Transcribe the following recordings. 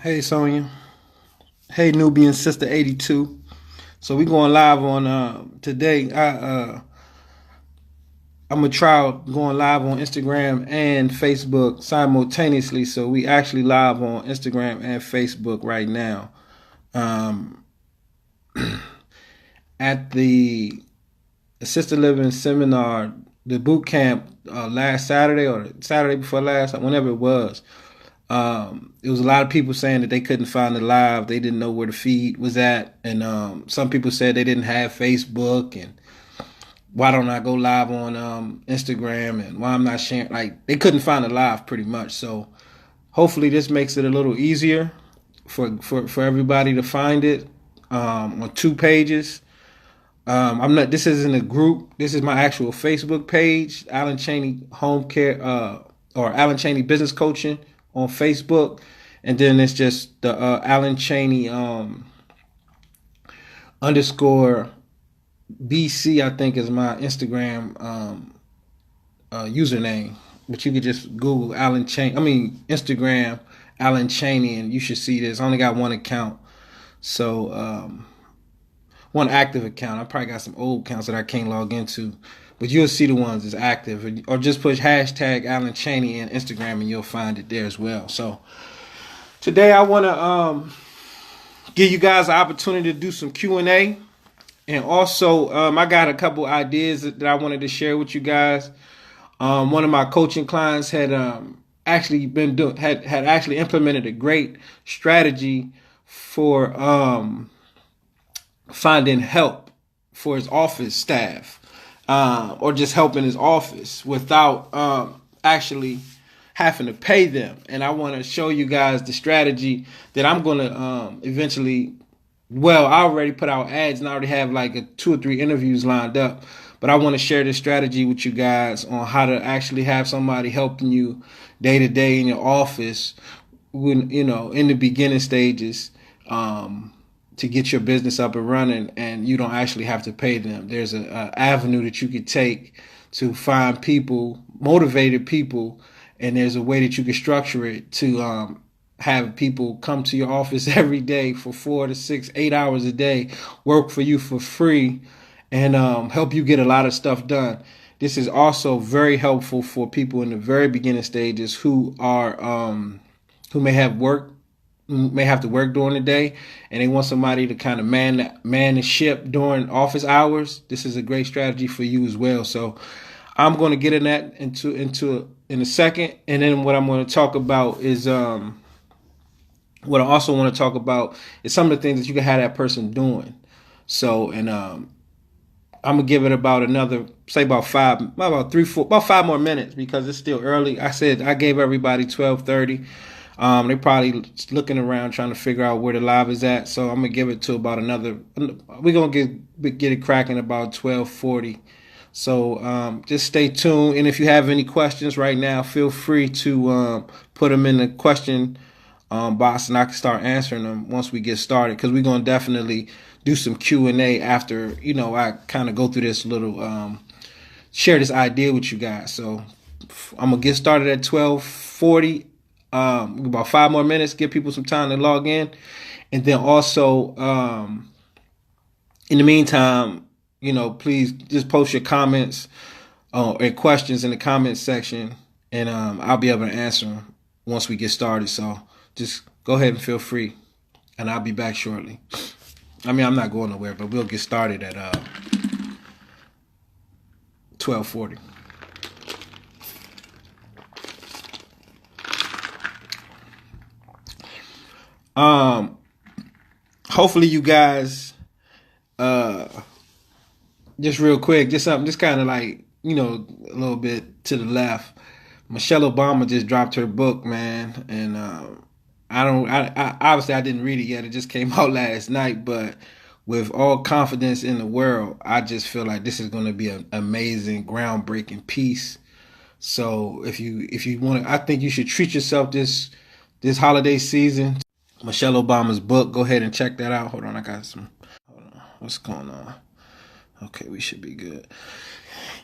Hey Sonya. Hey Nubian Sister 82. So we going live on today. I'm gonna try going live on Instagram and Facebook simultaneously. So we actually live on Instagram and Facebook right now. Um, at the Assisted Living Seminar, the boot camp last Saturday or Saturday before last, whenever it was. It was a lot of people saying that they couldn't find the live. They didn't know where the feed was at. And some people said they didn't have Facebook. And why don't I go live on Instagram? And why I'm not sharing. Like, they couldn't find the live pretty much. So hopefully this makes it a little easier for everybody to find it on two pages. This isn't a group. This is my actual Facebook page, Alan Cheney Home Care, or Alan Cheney Business Coaching on Facebook, and then it's just the Alan Cheney underscore BC. I think is my Instagram username, but you could just Google Alan Cheney. Instagram Alan Cheney, and you should see this. I only got one account, so one active account. I probably got some old accounts that I can't log into, but you'll see the ones that's active, or just push hashtag Alan Cheney in Instagram and you'll find it there as well. So today I want to give you guys an opportunity to do some Q&A, and also I got a couple ideas that I wanted to share with you guys. One of my coaching clients had actually implemented a great strategy for finding help for his office staff, or just helping his office without actually having to pay them. And I want to show you guys the strategy that I'm going to eventually. Well, I already put out ads and I already have like 2 or 3 interviews lined up. But I want to share this strategy with you guys on how to actually have somebody helping you day to day in your office when, in the beginning stages, to get your business up and running, and you don't actually have to pay them. There's a avenue that you could take to find people, motivated people, and there's a way that you can structure it to have people come to your office every day for 4 to 6, 8 hours a day, work for you for free, and help you get a lot of stuff done. This is also very helpful for people in the very beginning stages who may have to work during the day, and they want somebody to kind of man the ship during office hours. This is a great strategy for you as well. So I'm going to get in that in a second, and then what I'm going to talk about is what I also want to talk about is some of the things that you can have that person doing. So, and I'm gonna give it about another, say about 5 more minutes, because it's still early. I said I gave everybody 12:30. They probably looking around trying to figure out where the live is at. So I'm gonna give it to about another. We're gonna get it cracking about 12:40. So just stay tuned. And if you have any questions right now, feel free to put them in the question box, and I can start answering them once we get started. Because we're gonna definitely do some Q&A after I kind of go through this little share this idea with you guys. So I'm gonna get started at 12:40. About 5 more minutes, give people some time to log in, and then also in the meantime, please just post your comments and questions in the comments section, and I'll be able to answer them once we get started. So just go ahead and feel free, and I'll be back shortly. I'm not going nowhere, but we'll get started at 12:40. Hopefully you guys, just real quick, just something, just kind of like, a little bit to the left. Michelle Obama just dropped her book, man. And, I obviously I didn't read it yet. It just came out last night, but with all confidence in the world, I just feel like this is going to be an amazing, groundbreaking piece. So if you want to, I think you should treat yourself this holiday season. Michelle Obama's book. Go ahead and check that out. Hold on, I got some. Hold on, what's going on? Okay, we should be good.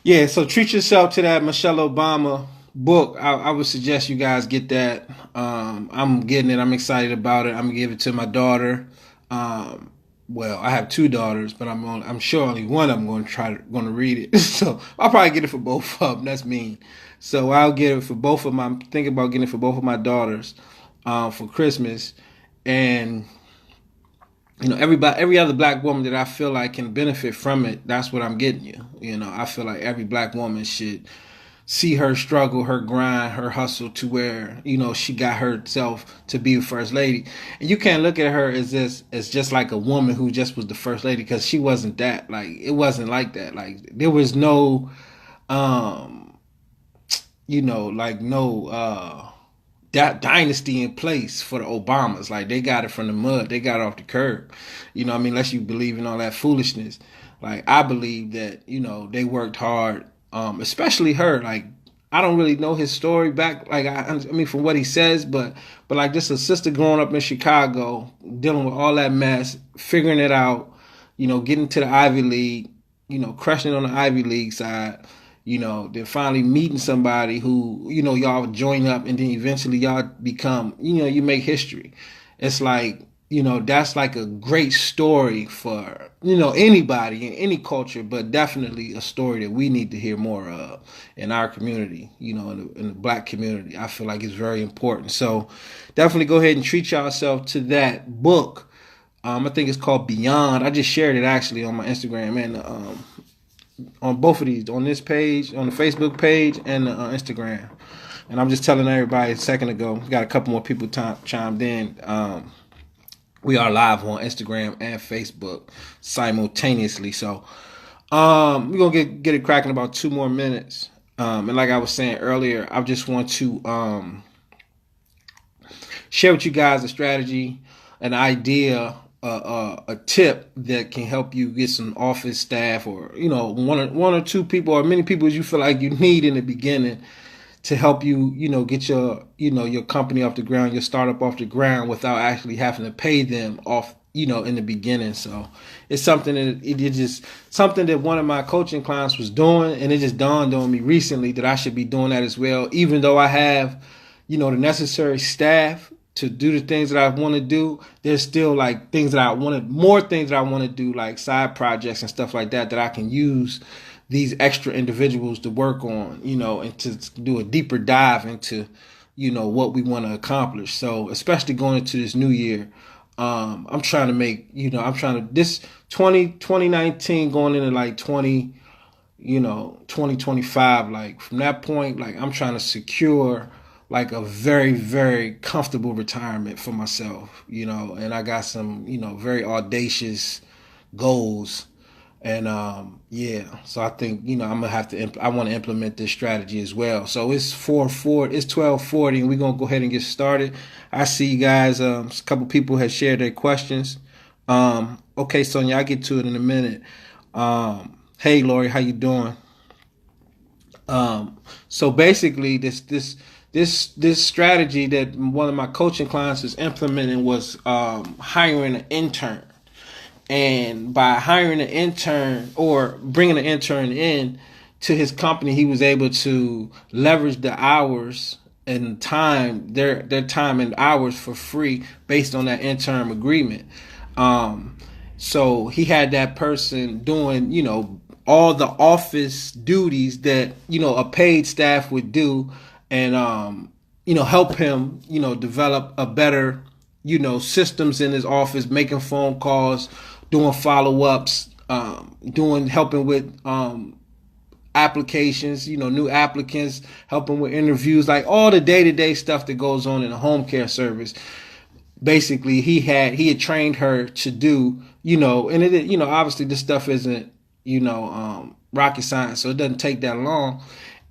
Yeah, so treat yourself to that Michelle Obama book, I would suggest you guys get that. I'm getting it. I'm excited about it. I'm gonna give it to my daughter. Well, I have two daughters, but I'm sure only one of them going to read it. So I'll probably get it for both of them. That's mean. So I'll get it for both of my. I'm thinking about getting it for both of my daughters for Christmas, and every other black woman that I feel like can benefit from it. That's what I'm getting you. I feel like every black woman should see her struggle, her grind, her hustle to where, she got herself to be first lady. And you can't look at her as just like a woman who just was the first lady, because she wasn't that. Like, it wasn't like that. Like, there was no, that dynasty in place for the Obamas. Like, they got it from the mud. They got it off the curb. Unless you believe in all that foolishness. Like, I believe that, they worked hard. Especially her. Like, I don't really know his story back. Like, I mean, from what he says, but like, just a sister growing up in Chicago, dealing with all that mess, figuring it out, getting to the Ivy League, crushing it on the Ivy League side, then finally meeting somebody who, y'all join up, and then eventually y'all become, you make history. It's like, that's like a great story for, anybody in any culture, but definitely a story that we need to hear more of in our community, in the black community. I feel like it's very important. So definitely go ahead and treat yourself to that book. I think it's called Beyond. I just shared it actually on my Instagram and on both of these, on this page, on the Facebook page and the Instagram. And I'm just telling everybody a second ago, we got a couple more people chimed in. We are live on Instagram and Facebook simultaneously. So we're going to get it cracking in about 2 more minutes. And like I was saying earlier, I just want to share with you guys a strategy, an idea, a tip that can help you get some office staff, or, one or two people, or many people as you feel like you need in the beginning, to help you, get your company off the ground, your startup off the ground, without actually having to pay them off, in the beginning. So it's something that one of my coaching clients was doing, and it just dawned on me recently that I should be doing that as well. Even though I have, the necessary staff to do the things that I want to do, there's still like more things that I want to do, like side projects and stuff like that I can use these extra individuals to work on, and to do a deeper dive into, what we want to accomplish. So especially going into this new year, I'm trying to make, this 2019 going into like 2025, like from that point, like I'm trying to secure like a very, very comfortable retirement for myself, and I got some, very audacious goals. And so I think, I'm gonna have to. I want to implement this strategy as well. So it's 12:40, and we're gonna go ahead and get started. I see you guys. A couple people have shared their questions. Okay, Sonia, I'll get to it in a minute. Hey, Lori, how you doing? So basically, this strategy that one of my coaching clients is implementing was hiring an intern. And by hiring an intern, or bringing an intern in to his company, he was able to leverage the hours and time, their time and hours for free based on that intern agreement. So he had that person doing, all the office duties that, a paid staff would do, and, help him, develop a better, systems in his office, making phone calls, doing follow-ups, helping with applications, new applicants, helping with interviews, like all the day-to-day stuff that goes on in a home care service. Basically, he had trained her to do, and it, obviously this stuff isn't, rocket science, so it doesn't take that long.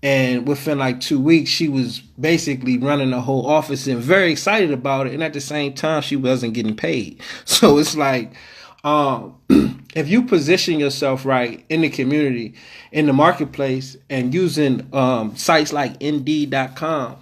And within like 2 weeks, she was basically running the whole office and very excited about it. And at the same time, she wasn't getting paid. So it's like, if you position yourself right in the community, in the marketplace, and using sites like Indeed.com,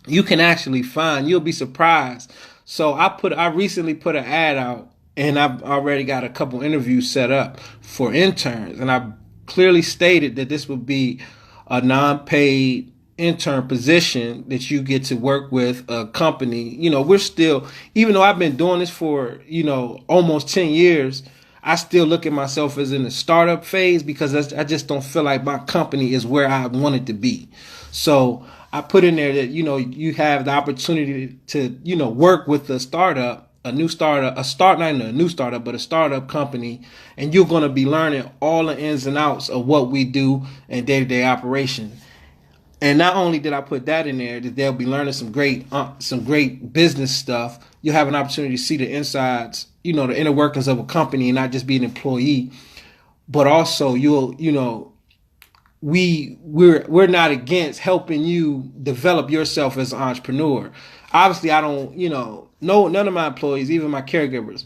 you can actually you'll be surprised. So I recently put an ad out, and I've already got a couple interviews set up for interns. And I clearly stated that this would be a non-paid intern position that you get to work with a company. We're still, even though I've been doing this for, almost 10 years, I still look at myself as in the startup phase because I just don't feel like my company is where I want it to be. So I put in there that, you have the opportunity to, work with a startup, not a new startup, but a startup company, and you're going to be learning all the ins and outs of what we do in day-to-day operation. And not only did I put that in there, that they'll be learning some great business stuff. You'll have an opportunity to see the insides, the inner workings of a company and not just be an employee. But also we're not against helping you develop yourself as an entrepreneur. Obviously, I don't, none of my employees, even my caregivers,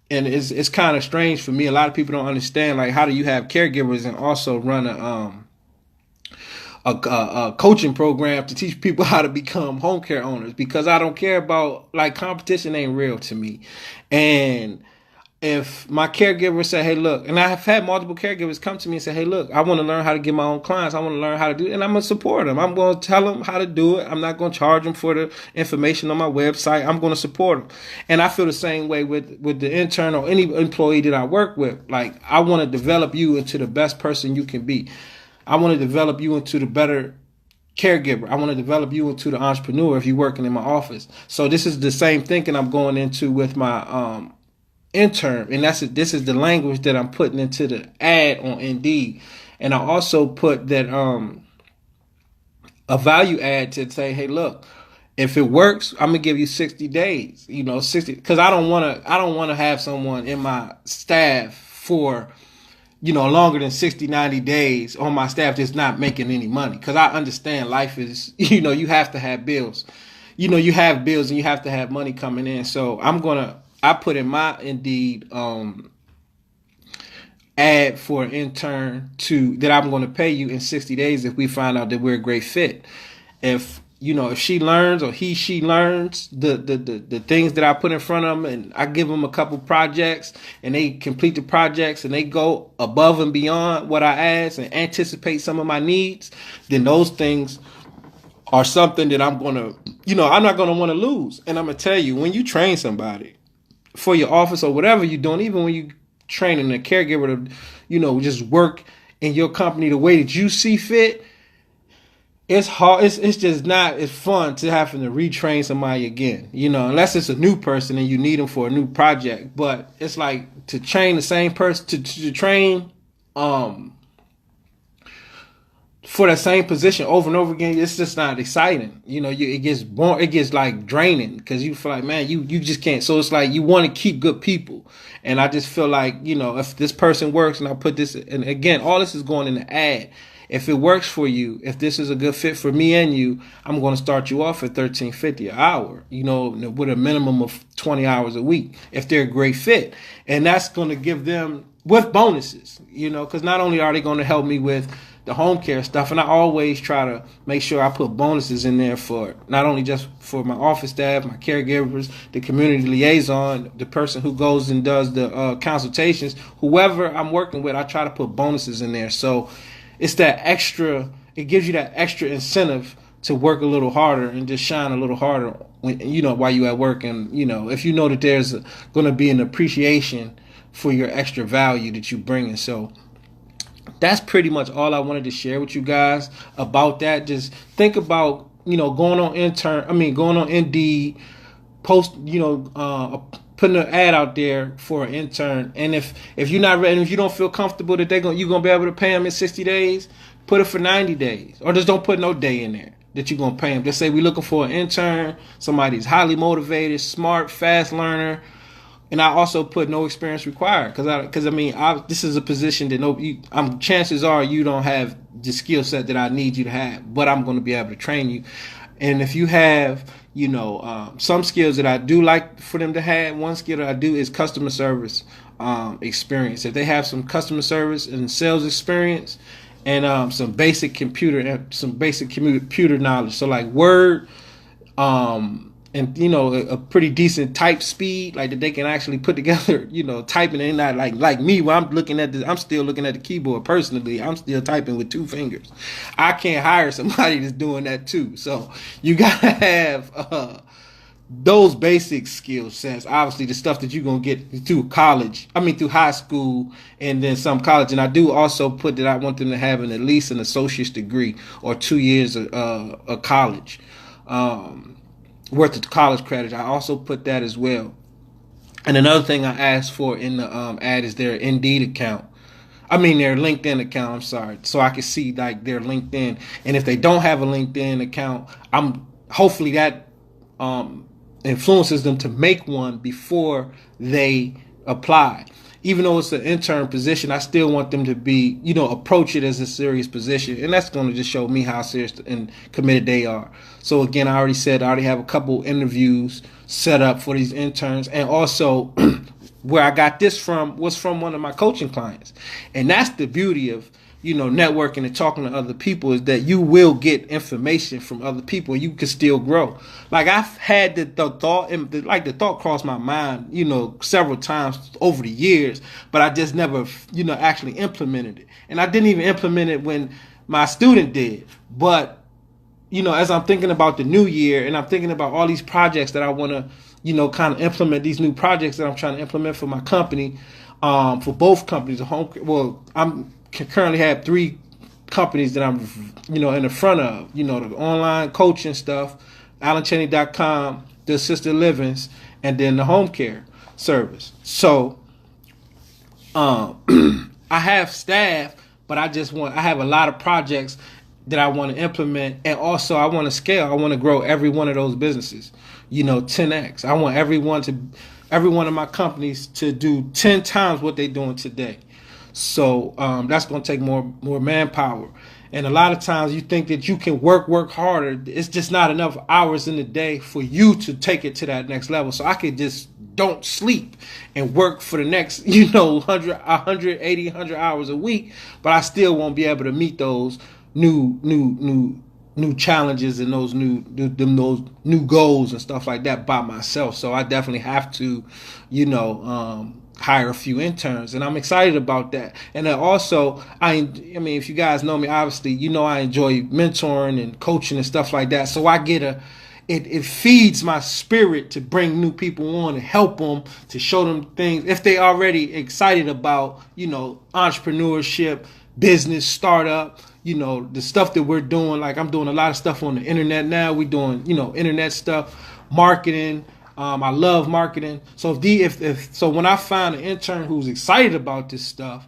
and it's kind of strange for me. A lot of people don't understand, like, how do you have caregivers and also run a coaching program to teach people how to become home care owners? Because I don't care about, like, competition ain't real to me. And if my caregiver say, hey, look, and I have had multiple caregivers come to me and say, hey, look, I want to learn how to get my own clients. I want to learn how to do it. And I'm going to support them. I'm going to tell them how to do it. I'm not going to charge them for the information on my website. I'm going to support them. And I feel the same way with the intern or any employee that I work with. Like, I want to develop you into the best person you can be. I want to develop you into the better caregiver. I want to develop you into the entrepreneur if you're working in my office. So this is the same thinking I'm going into with my intern, and this is the language that I'm putting into the ad on Indeed. And I also put that a value add to say, hey, look, if it works, I'm gonna give you 60 days. 60, because I don't want to have someone in my staff for longer than 60, 90 days on my staff just not making any money. Because I understand life is, you have to have bills. You have bills and you have to have money coming in. So I put in my Indeed ad for an intern that I'm going to pay you in 60 days if we find out that we're a great fit. If she learns or she learns the things that I put in front of them, and I give them a couple projects and they complete the projects and they go above and beyond what I ask and anticipate some of my needs, then those things are something that I'm going to, I'm not going to want to lose. And I'm going to tell you, when you train somebody for your office or whatever you're doing, even when you training a caregiver to, just work in your company the way that you see fit, it's hard. It's just not as fun to having to retrain somebody again, unless it's a new person and you need them for a new project. But it's like to train the same person to train for the same position over and over again. It's just not exciting. It gets boring. It gets like draining because you feel like, man, you just can't. So it's like you want to keep good people. And I just feel like, if this person works and I put this, and again, all this is going in the ad. If it works for you, if this is a good fit for me and you, I'm going to start you off at $13.50 an hour, with a minimum of 20 hours a week, if they're a great fit. And that's going to give them with bonuses, because not only are they going to help me with the home care stuff, and I always try to make sure I put bonuses in there for not only just for my office staff, my caregivers, the community liaison, the person who goes and does the consultations, whoever I'm working with, I try to put bonuses in there. So it's that extra, it gives you that extra incentive to work a little harder and just shine a little harder when, while you're at work. And, if you know that there's going to be an appreciation for your extra value that you bring in. So that's pretty much all I wanted to share with you guys about that. Just think about, going on Indeed, post, putting an ad out there for an intern. And if you're not ready, if you don't feel comfortable that you're going to be able to pay them in 60 days, put it for 90 days. Or just don't put no day in there that you're going to pay them. Just say we're looking for an intern, somebody who's highly motivated, smart, fast learner. And I also put no experience required because this is a position that chances are you don't have the skill set that I need you to have, but I'm going to be able to train you. And if you have, some skills that I do like for them to have, one skill that I do is customer service experience. If they have some customer service and sales experience and some basic computer knowledge, so like Word, and and a pretty decent type speed, like that they can actually put together, typing, and not like me where I'm still looking at the keyboard personally. I'm still typing with 2 fingers. I can't hire somebody that's doing that too. So you gotta have those basic skill sets. Obviously, the stuff that you're gonna get through through high school, and then some college. And I do also put that I want them to have at least an associate's degree or 2 years of college. Worth of college credit. I also put that as well. And another thing I asked for in the ad is their Indeed account. Their LinkedIn account. I'm sorry, so I can see like their LinkedIn. And if they don't have a LinkedIn account, hopefully that influences them to make one before they apply. Even though it's an intern position, I still want them to be, approach it as a serious position. And that's going to just show me how serious and committed they are. So again, I already have a couple interviews set up for these interns. And also where I got this from was from one of my coaching clients. And that's the beauty of, networking and talking to other people, is that you will get information from other people. You can still grow. Like I've had the thought crossed my mind, several times over the years, but I just never, actually implemented it. And I didn't even implement it when my student did. But, as I'm thinking about the new year and I'm thinking about all these projects that I want to, kind of implement, these new projects that I'm trying to implement for my company, for both companies, I'm currently have 3 companies that I'm, in the front of, the online coaching stuff, AlanCheney.com, the assisted livings, and then the home care service. So, I have staff, but I have a lot of projects that I want to implement, and also I want to scale. I want to grow every one of those businesses, 10x. I want every one of my companies to do 10 times what they're doing today. So that's going to take more manpower. And a lot of times you think that you can work harder. It's just not enough hours in the day for you to take it to that next level. So I could just don't sleep and work for the next, 180, 100 hours a week, but I still won't be able to meet those new challenges and those new goals and stuff like that by myself. So I definitely have to, hire a few interns, and I'm excited about that. And then also, if you guys know me, obviously, I enjoy mentoring and coaching and stuff like that. So I get it feeds my spirit to bring new people on and help them, to show them things if they already excited about, entrepreneurship, business, startup, the stuff that we're doing. Like I'm doing a lot of stuff on the internet now. We're doing, internet stuff, marketing. I love marketing. So so when I find an intern who's excited about this stuff,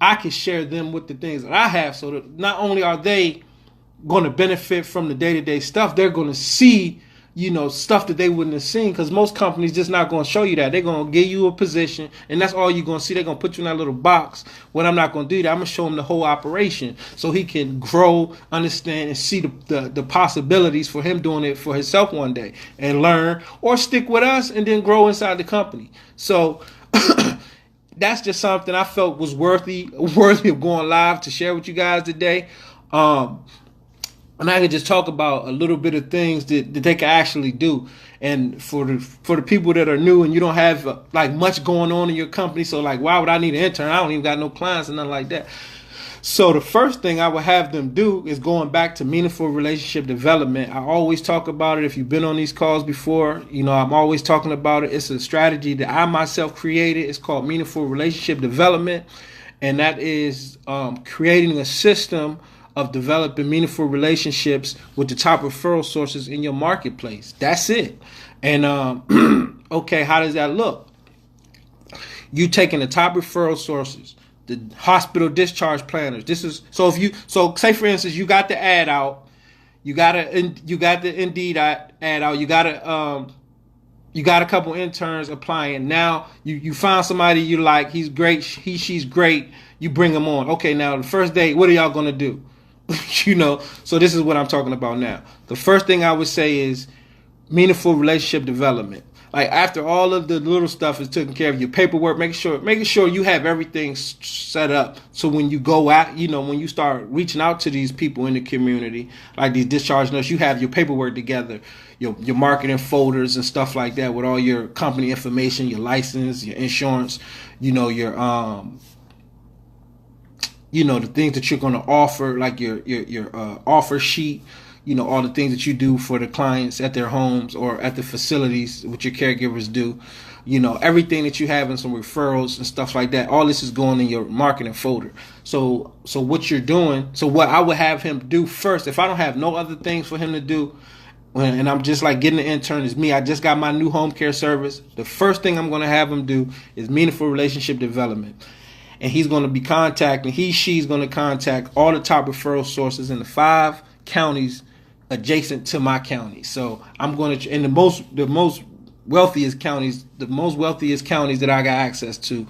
I can share them with the things that I have, so that not only are they going to benefit from the day-to-day stuff, they're going to see, stuff that they wouldn't have seen, because most companies just not going to show you that. They're going to give you a position, and that's all you're going to see. They're going to put you in that little box. When I'm not going to do that, I'm going to show him the whole operation so he can grow, understand, and see the possibilities for him doing it for himself one day and learn, or stick with us and then grow inside the company. So that's just something I felt was worthy of going live to share with you guys today. And I can just talk about a little bit of things that they can actually do. And for the people that are new and you don't have much going on in your company, so why would I need an intern? I don't even got no clients and nothing like that. So the first thing I would have them do is going back to meaningful relationship development. I always talk about it. If you've been on these calls before, I'm always talking about it. It's a strategy that I myself created. It's called meaningful relationship development. And that is creating a system of developing meaningful relationships with the top referral sources in your marketplace. That's it. And okay, how does that look? You taking the top referral sources, the hospital discharge planners. So say for instance, you got the ad out, you got the Indeed ad out, you got a couple interns applying. Now you found somebody you like, he's great, she's great. You bring them on. Okay, now the first day, what are y'all gonna do? So this is what I'm talking about now. The first thing I would say is meaningful relationship development. like after all of the little stuff is taken care of, your paperwork, making sure you have everything set up. So when you go out, you know, when you start reaching out to these people in the community, like these discharge nurses, you have your paperwork together, your marketing folders and stuff like that with all your company information, your license, your insurance, you know, your you know, the things that you're going to offer, like your offer sheet, you know, all the things that you do for the clients at their homes or at the facilities, what your caregivers do, you know, everything that you have in some referrals and stuff like that. All this is going in your marketing folder. So what you're doing, so what I would have him do first, if I don't have no other things for him to do, and I'm just like getting the intern, is me. I just got my new home care service. The first thing I'm going to have him do is meaningful relationship development. And he's going to be contacting, she's going to contact all the top referral sources in the 5 counties adjacent to my county. So I'm going to, in the most wealthiest counties that I got access to,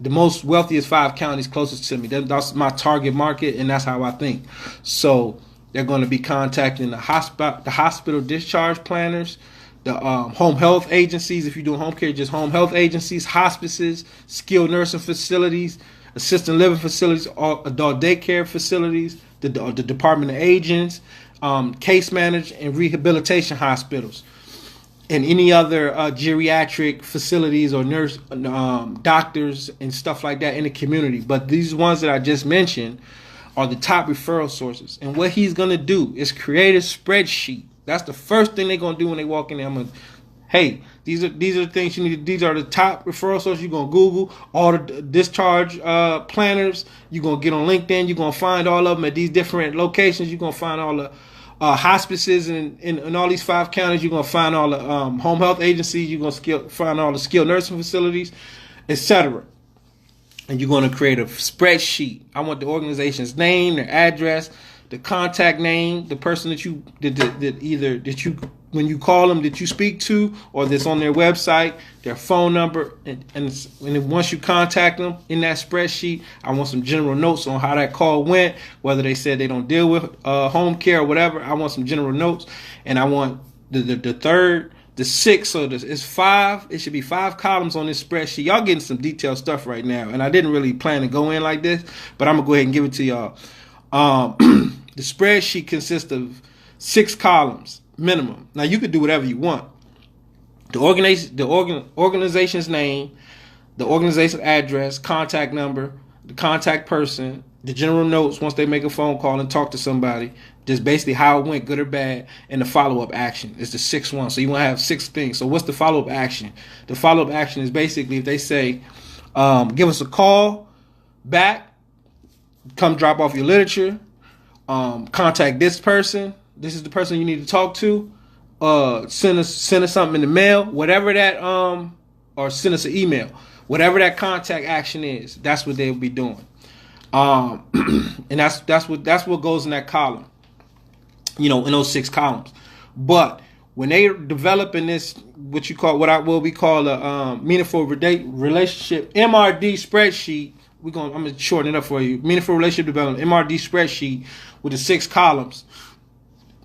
the most wealthiest 5 counties closest to me. That's my target market, and that's how I think. So they're going to be contacting the hospital discharge planners, the home health agencies. If you're doing home care, just home health agencies, hospices, skilled nursing facilities, assisted living facilities, adult daycare facilities, the Department of Agents, case managed and rehabilitation hospitals, and any other geriatric facilities or nurse doctors and stuff like that in the community. But these ones that I just mentioned are the top referral sources. And what he's going to do is create a spreadsheet. That's the first thing they're going to do when they walk in there. I'm going to, hey, these are the things you need. These are the top referral sources. You're going to Google all the discharge planners. You're going to get on LinkedIn. You're going to find all of them at these different locations. You're going to find all the hospices in all these 5 counties. You're going to find all the home health agencies. You're going to find all the skilled nursing facilities, etc. And you're going to create a spreadsheet. I want the organization's name, their address, the contact name, the person that you when you call them that you speak to, or that's on their website, their phone number, and once you contact them in that spreadsheet, I want some general notes on how that call went, whether they said they don't deal with home care or whatever. I want some general notes, and I want the third, the 6th, so it's 5. It should be 5 columns on this spreadsheet. Y'all getting some detailed stuff right now, and I didn't really plan to go in like this, but I'm gonna go ahead and give it to y'all. The spreadsheet consists of 6 columns minimum. Now you could do whatever you want. The organization's name, the organization address, contact number, the contact person, the general notes once they make a phone call and talk to somebody, just basically how it went, good or bad, and the follow-up action is the 6th one. So you want to have 6 things. So what's the follow-up action? The follow-up action is basically if they say, give us a call back, come drop off your literature, contact this person. This is the person you need to talk to. Send us something in the mail, whatever that, or send us an email, whatever that contact action is. That's what they'll be doing, and that's what goes in that column. You know, in those 6 columns. But when they developing this, what we call a meaningful relationship MRD spreadsheet. I'm gonna shorten it up for you. Meaningful relationship development MRD spreadsheet with the 6 columns.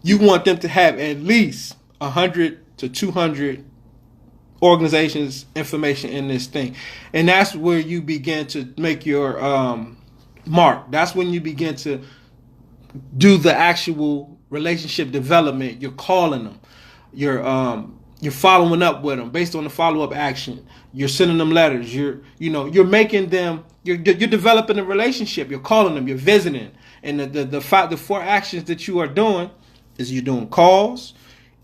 You want them to have at least 100 to 200 organizations' information in this thing, and that's where you begin to make your mark. That's when you begin to do the actual relationship development. You're calling them. You're following up with them based on the follow-up action. You're sending them letters. You're making them. You're developing a relationship. You're calling them. You're visiting. And the 4 actions that you are doing is you're doing calls,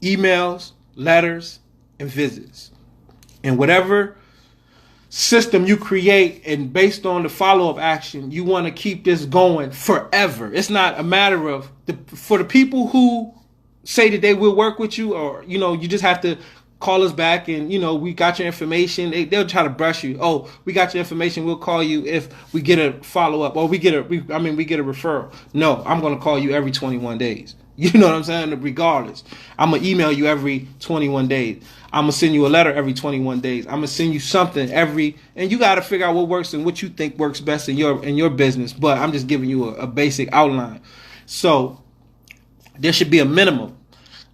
emails, letters, and visits. And whatever system you create, and based on the follow-up action, you want to keep this going forever. It's not a matter of for the people who say that they will work with you, or you just have to call us back and we got your information. They'll try to brush you. Oh, we got your information. We'll call you if we get a follow-up, or we get a referral. No, I'm going to call you every 21 days. You know what I'm saying? Regardless, I'm going to email you every 21 days. I'm going to send you a letter every 21 days. I'm going to send you something and you got to figure out what works and what you think works best in your business. But I'm just giving you a basic outline. So there should be a minimum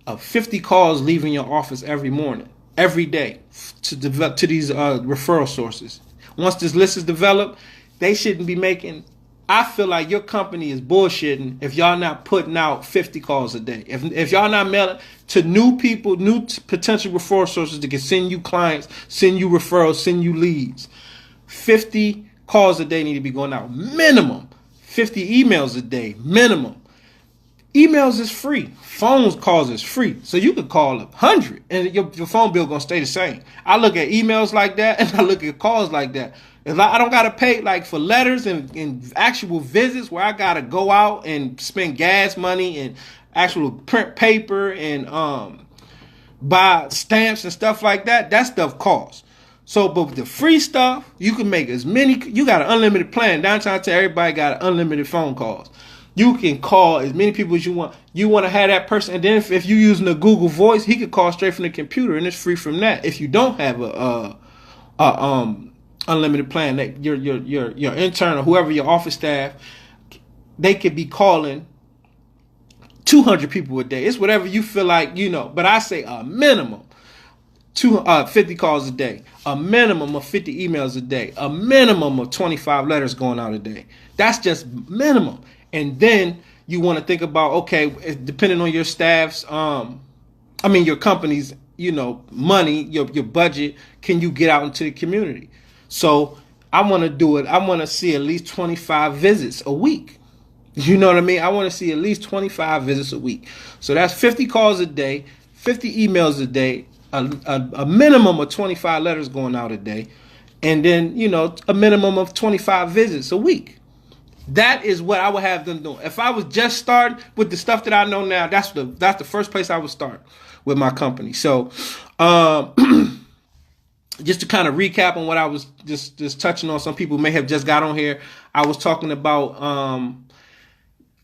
of 50 calls leaving your office every morning. every day to develop to these referral sources. Once this list is developed, they shouldn't be making. I feel like your company is bullshitting if y'all not putting out 50 calls a day. If y'all not mailing to new people, new potential referral sources that can send you clients, send you referrals, send you leads. 50 calls a day need to be going out. Minimum. 50 emails a day. Minimum. Emails is free. Phone calls is free. So you could call 100 and your phone bill going to stay the same. I look at emails like that and I look at calls like that. If I don't got to pay like for letters and actual visits where I got to go out and spend gas money and actual print paper and buy stamps and stuff like that, that stuff costs. So, but with the free stuff, you can make as many, you got an unlimited plan. Downtown to everybody got unlimited phone calls. You can call as many people as you want. You want to have that person, and then if you're using a Google Voice, he could call straight from the computer, and it's free from that. If you don't have a unlimited plan, that your intern or whoever your office staff, they could be calling 200 people a day. It's whatever you feel like, But I say a minimum 50 calls a day, a minimum of 50 emails a day, a minimum of 25 letters going out a day. That's just minimum. And then you want to think about, okay, depending on your staff's, your company's, money, your budget, can you get out into the community? So I want to do it. I want to see at least 25 visits a week. You know what I mean? I want to see at least 25 visits a week. So that's 50 calls a day, 50 emails a day, a minimum of 25 letters going out a day, and then, a minimum of 25 visits a week. That is what I would have them doing. If I was just starting with the stuff that I know now, that's the first place I would start with my company. So, just to kind of recap on what I was just touching on, some people may have just got on here. I was talking about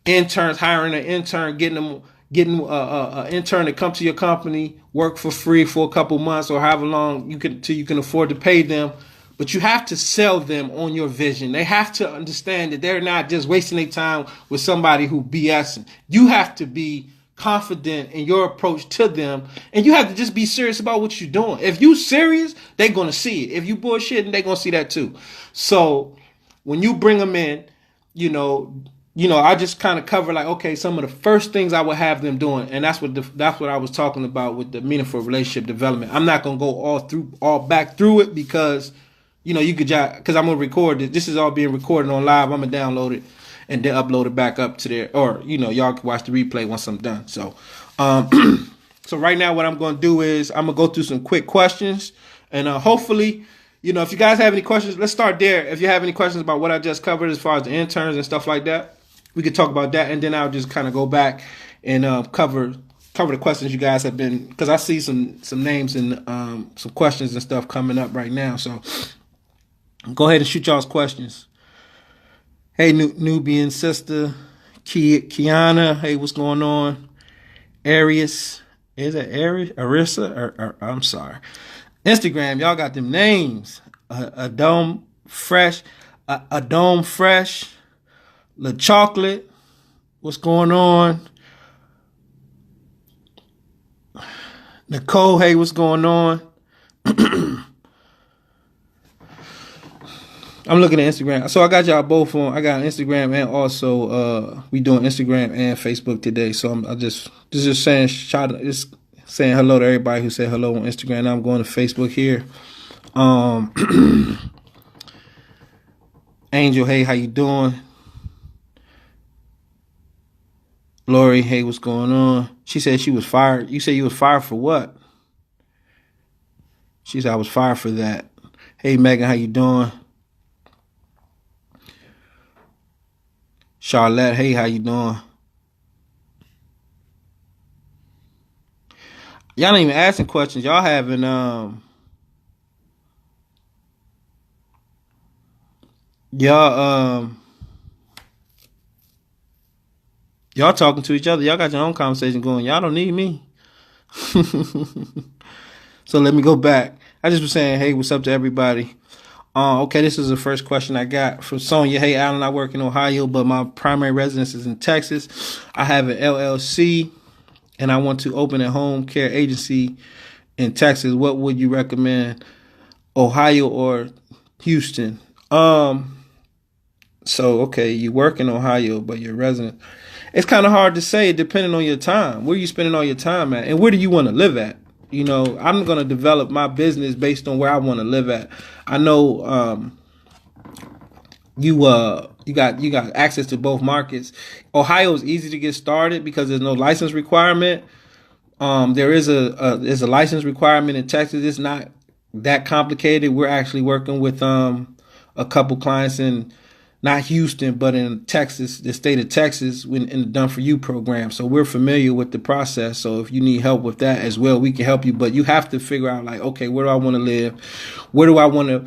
interns, hiring an intern, getting an intern to come to your company, work for free for a couple months or however long till you can afford to pay them. But you have to sell them on your vision. They have to understand that they're not just wasting their time with somebody who BSing. You have to be confident in your approach to them, and you have to just be serious about what you're doing. If you serious, they're going to see it. If you bullshitting, they're going to see that too. So when you bring them in, I just kind of cover some of the first things I would have them doing, and that's what I was talking about with the meaningful relationship development. I'm not going to go all back through it because you could because I'm going to record it. This is all being recorded on live. I'm going to download it and then upload it back up to there. Or, y'all can watch the replay once I'm done. So, so right now what I'm going to do is I'm going to go through some quick questions. And hopefully, if you guys have any questions, let's start there. If you have any questions about what I just covered as far as the interns and stuff like that, we could talk about that. And then I'll just kind of go back and cover the questions you guys have been, because I see some names and some questions and stuff coming up right now. So go ahead and shoot y'all's questions. Hey, Nubian sister, Kiana. Hey, what's going on? Arius. Is it Arius? Arissa? I'm sorry. Instagram, y'all got them names. Adome Fresh. Adome Fresh. La Chocolate. What's going on? Nicole, hey, what's going on? I'm looking at Instagram. So I got y'all both on. I got Instagram and also we doing Instagram and Facebook today. So I'm just saying saying hello to everybody who said hello on Instagram. Now I'm going to Facebook here. Angel, hey, how you doing? Lori, hey, what's going on? She said she was fired. You said you was fired for what? She said I was fired for that. Hey, Megan, how you doing? Charlotte, hey, how you doing? Y'all ain't even asking questions. Y'all having y'all talking to each other. Y'all got your own conversation going. Y'all don't need me. So let me go back. I just was saying, hey, what's up to everybody? Okay, this is the first question I got from Sonia. Hey, Alan, I work in Ohio, but my primary residence is in Texas. I have an LLC, and I want to open a home care agency in Texas, what would you recommend? Ohio or Houston? So okay, you work in Ohio, but you're a resident. It's kind of hard to say depending on your time. Where you spending all your time at, and where do you want to live at? You know, I'm gonna develop my business based on where I want to live at. I know you got access to both markets. Ohio is easy to get started because there's no license requirement. There is a license requirement in Texas. It's not that complicated. We're actually working with a couple clients in not Houston, but in Texas, the state of Texas, in the Done For You program. So we're familiar with the process. So if you need help with that as well, we can help you. But you have to figure out, like, okay, where do I want to live? Where do I want to,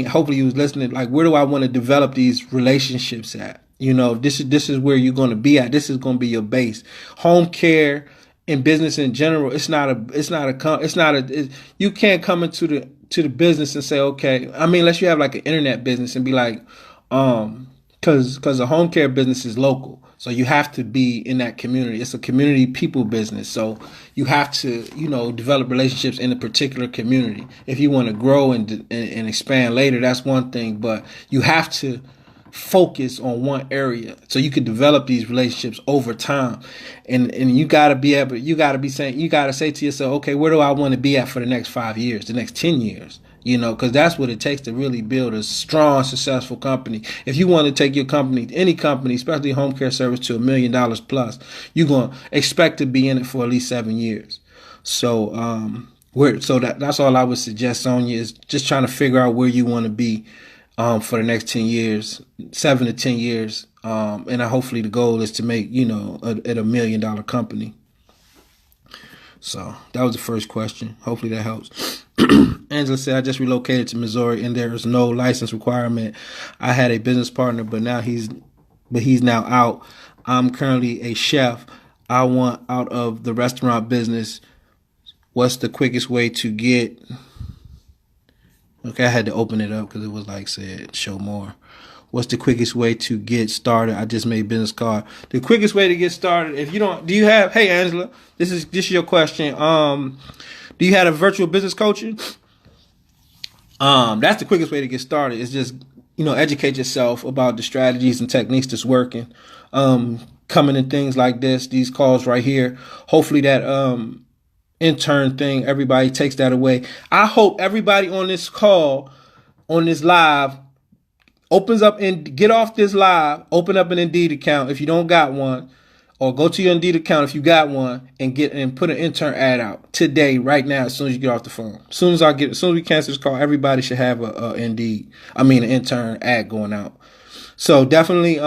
hopefully you was listening, like, where do I want to develop these relationships at? You know, this is where you're going to be at. This is going to be your base. Home care and business in general, you can't come into the business and say, okay, unless you have like an internet business and be like, because a home care business is local. So you have to be in that community. It's a community people business. So you have to, develop relationships in a particular community. If you want to grow and expand later, that's one thing. But you have to focus on one area so you can develop these relationships over time. And you gotta say to yourself, okay, where do I want to be at for the next 5 years, the next 10 years? Because that's what it takes to really build a strong, successful company. If you want to take your company, any company, especially home care service, to $1 million plus, you're going to expect to be in it for at least 7 years. So, that's all I would suggest, Sonia, is just trying to figure out where you want to be for the next 10 years, 7 to 10 years. And hopefully the goal is to make, at $1 million company. So that was the first question. Hopefully that helps. Angela said, I just relocated to Missouri and there is no license requirement. I had a business partner, but he's now out. I'm currently a chef. I want out of the restaurant business. What's the quickest way to get? Okay, I had to open it up because it was like said, show more. What's the quickest way to get started? I just made business card. The quickest way to get started, hey Angela, this is your question. Do you have a virtual business coaching? That's the quickest way to get started. It's just, educate yourself about the strategies and techniques that's working. Coming in things like this, these calls right here. Hopefully that intern thing, everybody takes that away. I hope everybody on this call, on this live, opens up and get off this live, open up an Indeed account if you don't got one, or go to your Indeed account if you got one and put an intern ad out today, right now, as soon as you get off the phone. As soon as we cancel this call, everybody should have an intern ad going out. So definitely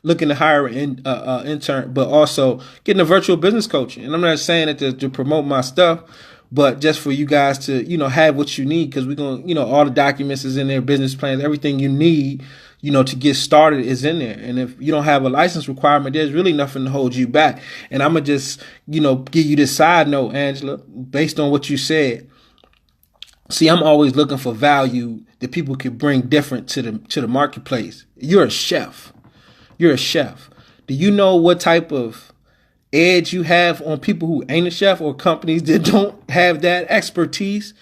looking to hire an intern, but also getting a virtual business coaching. And I'm not saying it to promote my stuff, but just for you guys to, have what you need, because we're going to, all the documents is in there, business plans, everything you need, to get started is in there. And if you don't have a license requirement, there's really nothing to hold you back. And I'm going to just, give you this side note, Angela, based on what you said. See, I'm always looking for value that people can bring different to the marketplace. You're a chef. You're a chef. Do you know what type of edge you have on people who ain't a chef or companies that don't have that expertise?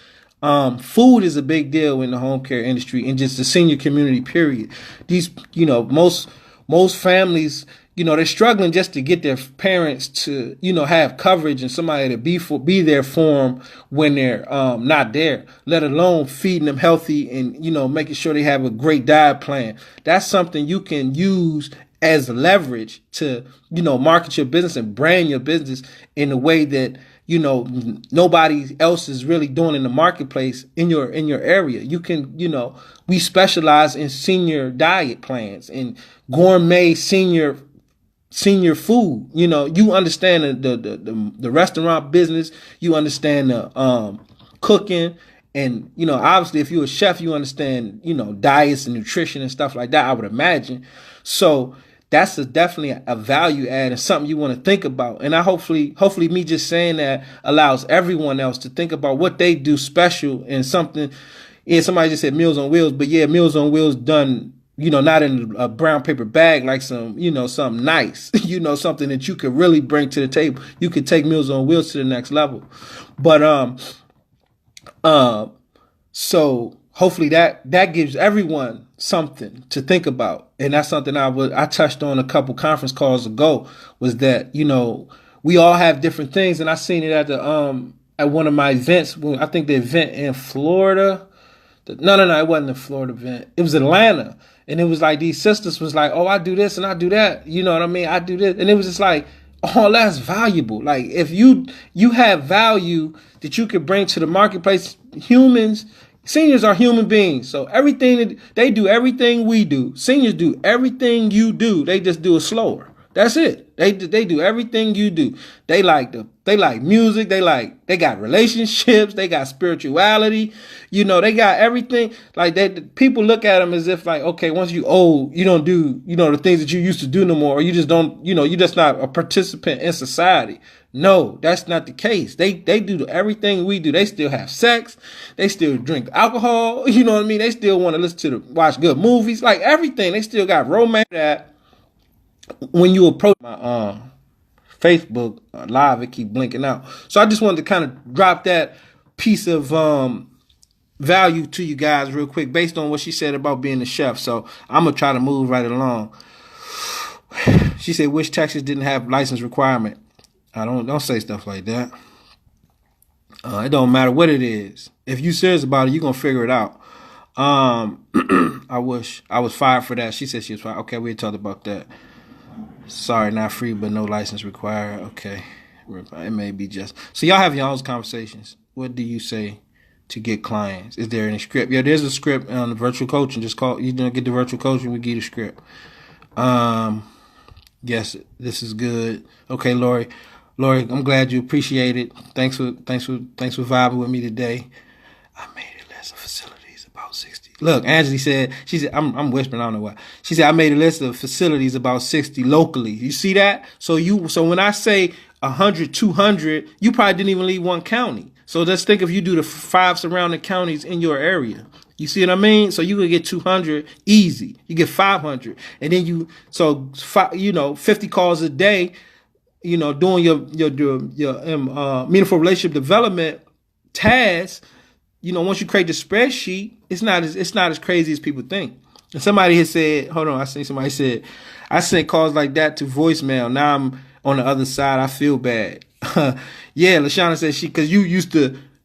Food is a big deal in the home care industry and just the senior community, period. These, most families, they're struggling just to get their parents to, have coverage and somebody to be there for them when they're not there, let alone feeding them healthy and, making sure they have a great diet plan. That's something you can use as leverage to, market your business and brand your business in a way that, nobody else is really doing in the marketplace in your area. You can, we specialize in senior diet plans and gourmet senior food. You understand the restaurant business, you understand the cooking, and obviously if you're a chef, you understand diets and nutrition and stuff like that, I would imagine. So that's definitely a value add and something you want to think about. And I hopefully me just saying that allows everyone else to think about what they do special and something. Yeah, somebody just said Meals on Wheels, but yeah, Meals on Wheels done not in a brown paper bag, like something nice, something that you could really bring to the table. You could take Meals on Wheels to the next level. But so hopefully that gives everyone something to think about. And that's something I touched on a couple conference calls ago, was that, we all have different things. And I seen it at one of my events. I think the event in Florida. No, it wasn't a Florida event. It was Atlanta. And it was like these sisters was like, oh, I do this and I do that. You know what I mean? I do this. And it was just like, oh, that's valuable. Like, if you have value that you could bring to the marketplace, seniors are human beings. So they do everything we do. Seniors do everything you do. They just do it slower. That's it. They do everything you do. They like music. They got relationships. They got spirituality. They got everything. Like, people look at them as if like, okay, once you old, you don't do, the things that you used to do no more, or you just don't, you're just not a participant in society. No, that's not the case. They do everything we do. They still have sex. They still drink alcohol. You know what I mean? They still want to watch good movies, like everything. They still got romance. That when you approach my Facebook live, it keep blinking out. So I just wanted to kind of drop that piece of value to you guys real quick, based on what she said about being a chef. So I'm gonna try to move right along. She said, "Which Texas didn't have license requirement?" I don't say stuff like that. It don't matter what it is. If you serious about it, you're gonna figure it out. I wish I was fired for that. She said she was fired. Okay, we talked about that. Sorry, not free, but no license required. Okay. It may be just. So y'all have your own conversations. What do you say to get clients? Is there any script? Yeah, there's a script on the virtual coaching. Just call, get the virtual coaching, we give you the script. Yes, this is good. Okay, Lori, I'm glad you appreciate it. Thanks for vibing with me today. I made a list of facilities about 60. Look, Angela said, she said, I'm whispering, I don't know why. She said, I made a list of facilities about 60 locally. You see that? So when I say 100, 200, you probably didn't even leave one county. So let's think if you do the 5 surrounding counties in your area. You see what I mean? So you could get 200 easy. You get 500. And then 50 calls a day, doing your meaningful relationship development tasks. Once you create the spreadsheet, it's not as crazy as people think. And somebody had said, hold on, I seen somebody said, I sent calls like that to voicemail. Now I'm on the other side. I feel bad. Yeah, LaShawna said because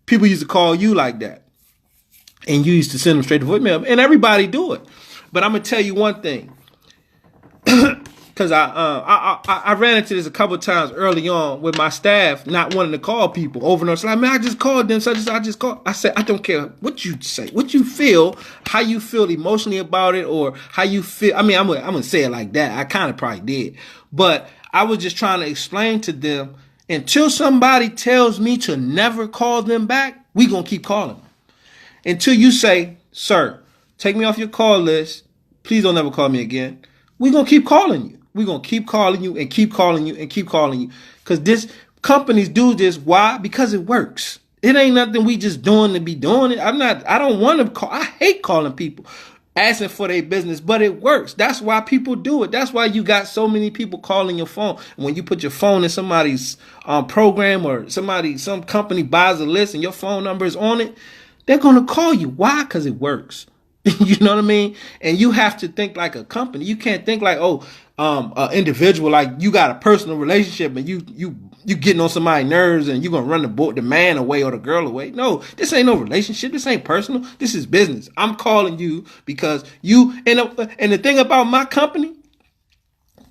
people used to call you like that. And you used to send them straight to voicemail. And everybody do it. But I'm going to tell you one thing. Because I ran into this a couple of times early on with my staff not wanting to call people over and over. So like, man, I just called them. So I just called. I said, I don't care what you say, what you feel, how you feel emotionally about it, or how you feel. I mean, I'm going to say it like that. I kind of probably did. But I was just trying to explain to them, until somebody tells me to never call them back, we going to keep calling them. Until you say, sir, take me off your call list. Please don't ever call me again. We're going to keep calling you. We're going to keep calling you and keep calling you and keep calling you. Because companies do this. Why? Because it works. It ain't nothing we just doing to be doing it. I don't want to call. I hate calling people, asking for their business, but it works. That's why people do it. That's why you got so many people calling your phone. And when you put your phone in somebody's program, or some company buys a list and your phone number is on it, they're going to call you. Why? Because it works. You know what I mean? And you have to think like a company. You can't think like, an individual, like you got a personal relationship and you getting on somebody's nerves and you're going to run the man away or the girl away. No, this ain't no relationship. This ain't personal. This is business. I'm calling you because and the thing about my company,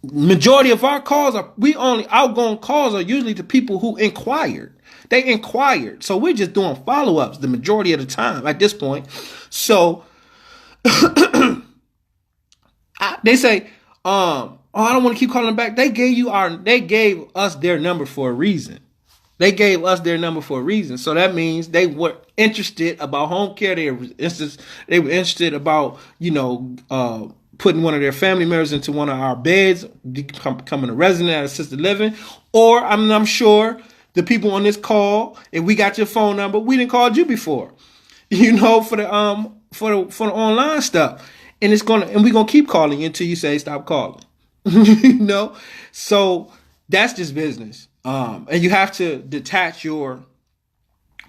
majority of our calls outgoing calls are usually to people who inquired. They inquired. So we're just doing follow-ups the majority of the time at this point. So they say, I don't want to keep calling them back. They gave us their number for a reason. So that means they were interested about home care. They were interested about, putting one of their family members into one of our beds, becoming a resident at assisted living. Or I'm sure the people on this call, if we got your phone number, we didn't call you before, for the online stuff. and we're gonna keep calling you until you say stop calling. You know, so that's just business. And you have to detach your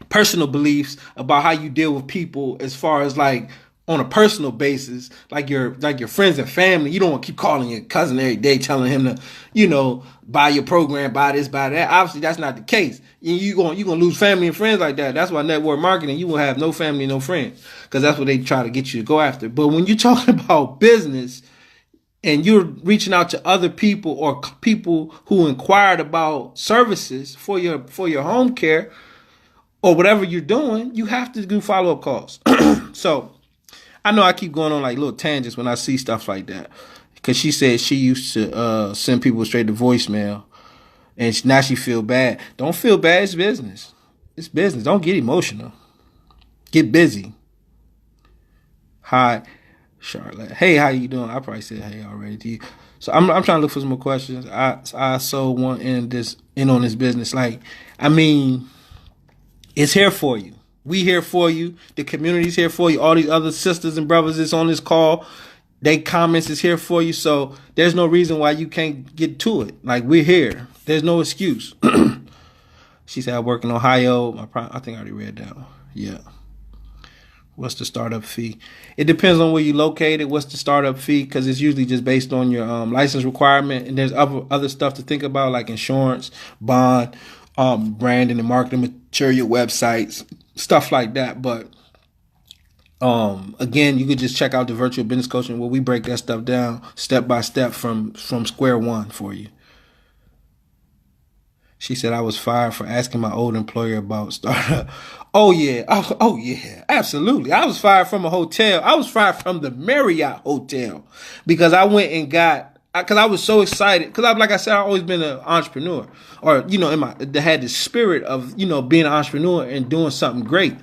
personal beliefs about how you deal with people as far as like on a personal basis, like your friends and family. You don't want to keep calling your cousin every day telling him to, buy your program, buy this, buy that. Obviously that's not the case. You're gonna lose family and friends like that. That's why network marketing, you will have no family, no friends, because that's what they try to get you to go after. But when you're talking about business and you're reaching out to other people or people who inquired about services for your home care or whatever you're doing, you have to do follow-up calls. So I know I keep going on like little tangents when I see stuff like that, because she said she used to send people straight to voicemail, and now she feel bad. Don't feel bad. It's business. It's business. Don't get emotional. Get busy. Hi, Charlotte. Hey, how you doing? I probably said hey already to you. So I'm trying to look for some more questions. I so want in on this business. Like, I mean, it's here for you. We here for you. The community's here for you. All these other sisters and brothers that's on this call, they comments is here for you. So there's no reason why you can't get to it. Like, we're here. There's no excuse. She said I work in Ohio. I think I already read that. Yeah. What's the startup fee? It depends on where you're located. What's the startup fee? Because it's usually just based on your license requirement. And there's other stuff to think about, like insurance, bond, branding and marketing material, websites, stuff like that. But again, you could just check out the virtual business coaching where we break that stuff down step by step from square one for you. She said I was fired for asking my old employer about startup. Oh yeah, absolutely. I was fired from a hotel. I was fired from the Marriott Hotel because I went and because I was so excited. Because like I said, I've always been an entrepreneur, or that had the spirit of being an entrepreneur and doing something great.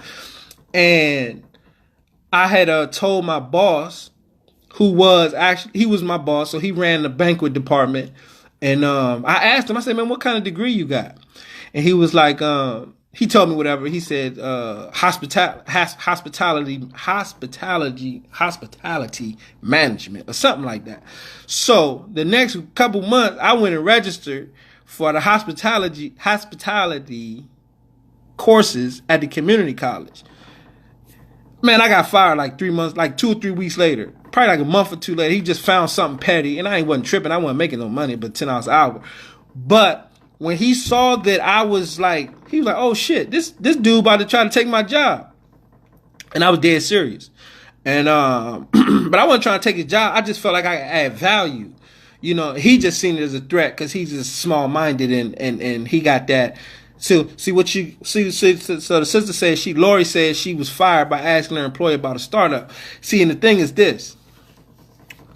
And I had told my boss, he was my boss, so he ran the banquet department. And I asked him, I said, man, what kind of degree you got? And he was like, he told me whatever. He said hospitality management or something like that. So the next couple months, I went and registered for the hospitality courses at the community college. Man, I got fired like 3 months, like 2 or 3 weeks later. Probably like a month or two later. He just found something petty, and I wasn't tripping. I wasn't making no money, but $10 an hour. But when he saw that I was like, he was like, oh shit, this dude about to try to take my job. And I was dead serious. And but I wasn't trying to take his job. I just felt like I could add value. He just seen it as a threat because he's just small-minded and he got that. So the sister said Lori said she was fired by asking her employer about a startup. See, and the thing is this.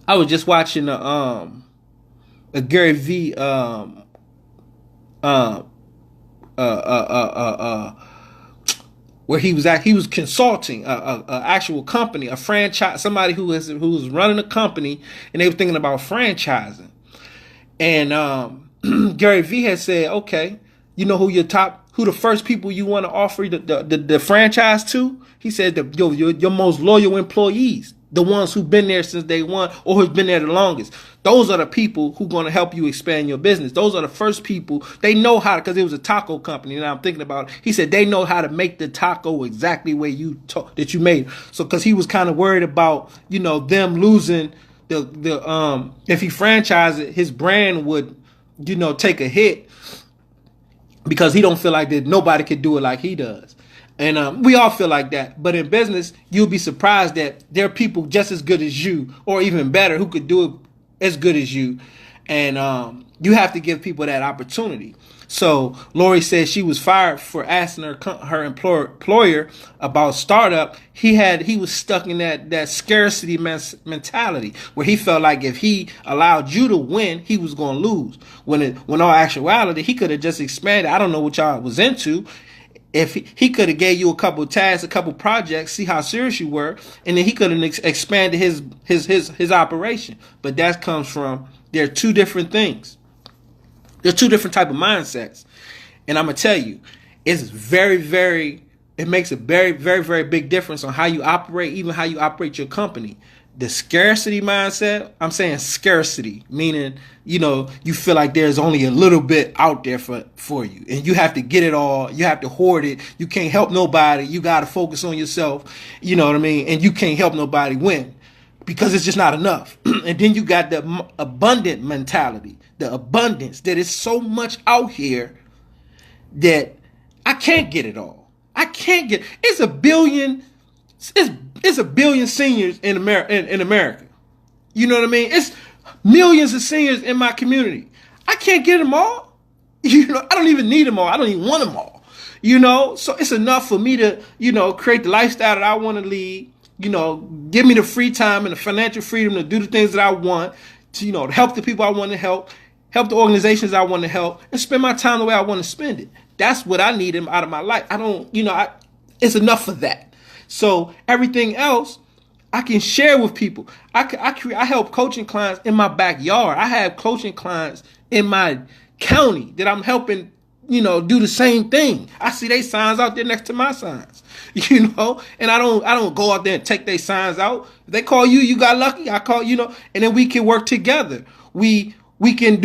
I was just watching a Gary V where he was consulting a actual company, a franchise, somebody who was running a company, and they were thinking about franchising. And Gary V had said, okay, you know who the first people you want to offer the franchise to? He said your most loyal employees, the ones who've been there since day one or who've been there the longest. Those are the people who are going to help you expand your business. Those are the first people. They know how to, because it was a taco company. And I'm thinking about it. He said they know how to make the taco exactly the way that you made. So because he was kind of worried about them losing the if he franchised it, his brand would take a hit. Because he don't feel like that nobody could do it like he does. And we all feel like that. But in business, you'll be surprised that there are people just as good as you, or even better, who could do it as good as you. And you have to give people that opportunity. So Lori said she was fired for asking her employer about startup. He was stuck in that scarcity mentality where he felt like if he allowed you to win, he was going to lose. When all actuality, he could have just expanded. I don't know what y'all was into. If he could have gave you a couple of tasks, a couple of projects, see how serious you were, and then he could have expanded his operation. But that comes from, there are two different things. There's two different type of mindsets. And I'm going to tell you, it makes a very, very, very big difference on how you operate, even how you operate your company. the scarcity mindset, I'm saying scarcity, meaning, you feel like there's only a little bit out there for you and you have to get it all. You have to hoard it. You can't help nobody. You got to focus on yourself. You know what I mean? And you can't help nobody win because it's just not enough. And then you got the abundant mentality, the abundance that is so much out here that I can't get it all. It's a billion seniors in America. You know what I mean? It's millions of seniors in my community. I can't get them all. I don't even need them all. I don't even want them all. So it's enough for me to, create the lifestyle that I want to lead, give me the free time and the financial freedom to do the things that I want, to, to help the people I want to help the organizations I want to help, and spend my time the way I want to spend it. That's what I need out of my life. I don't, it's enough for that. So everything else I can share with people. I help coaching clients in my backyard. I have coaching clients in my county that I'm helping, do the same thing. I see their signs out there next to my signs, and I don't go out there and take their signs out. If they call you, you got lucky. I call, and then we can work together. We can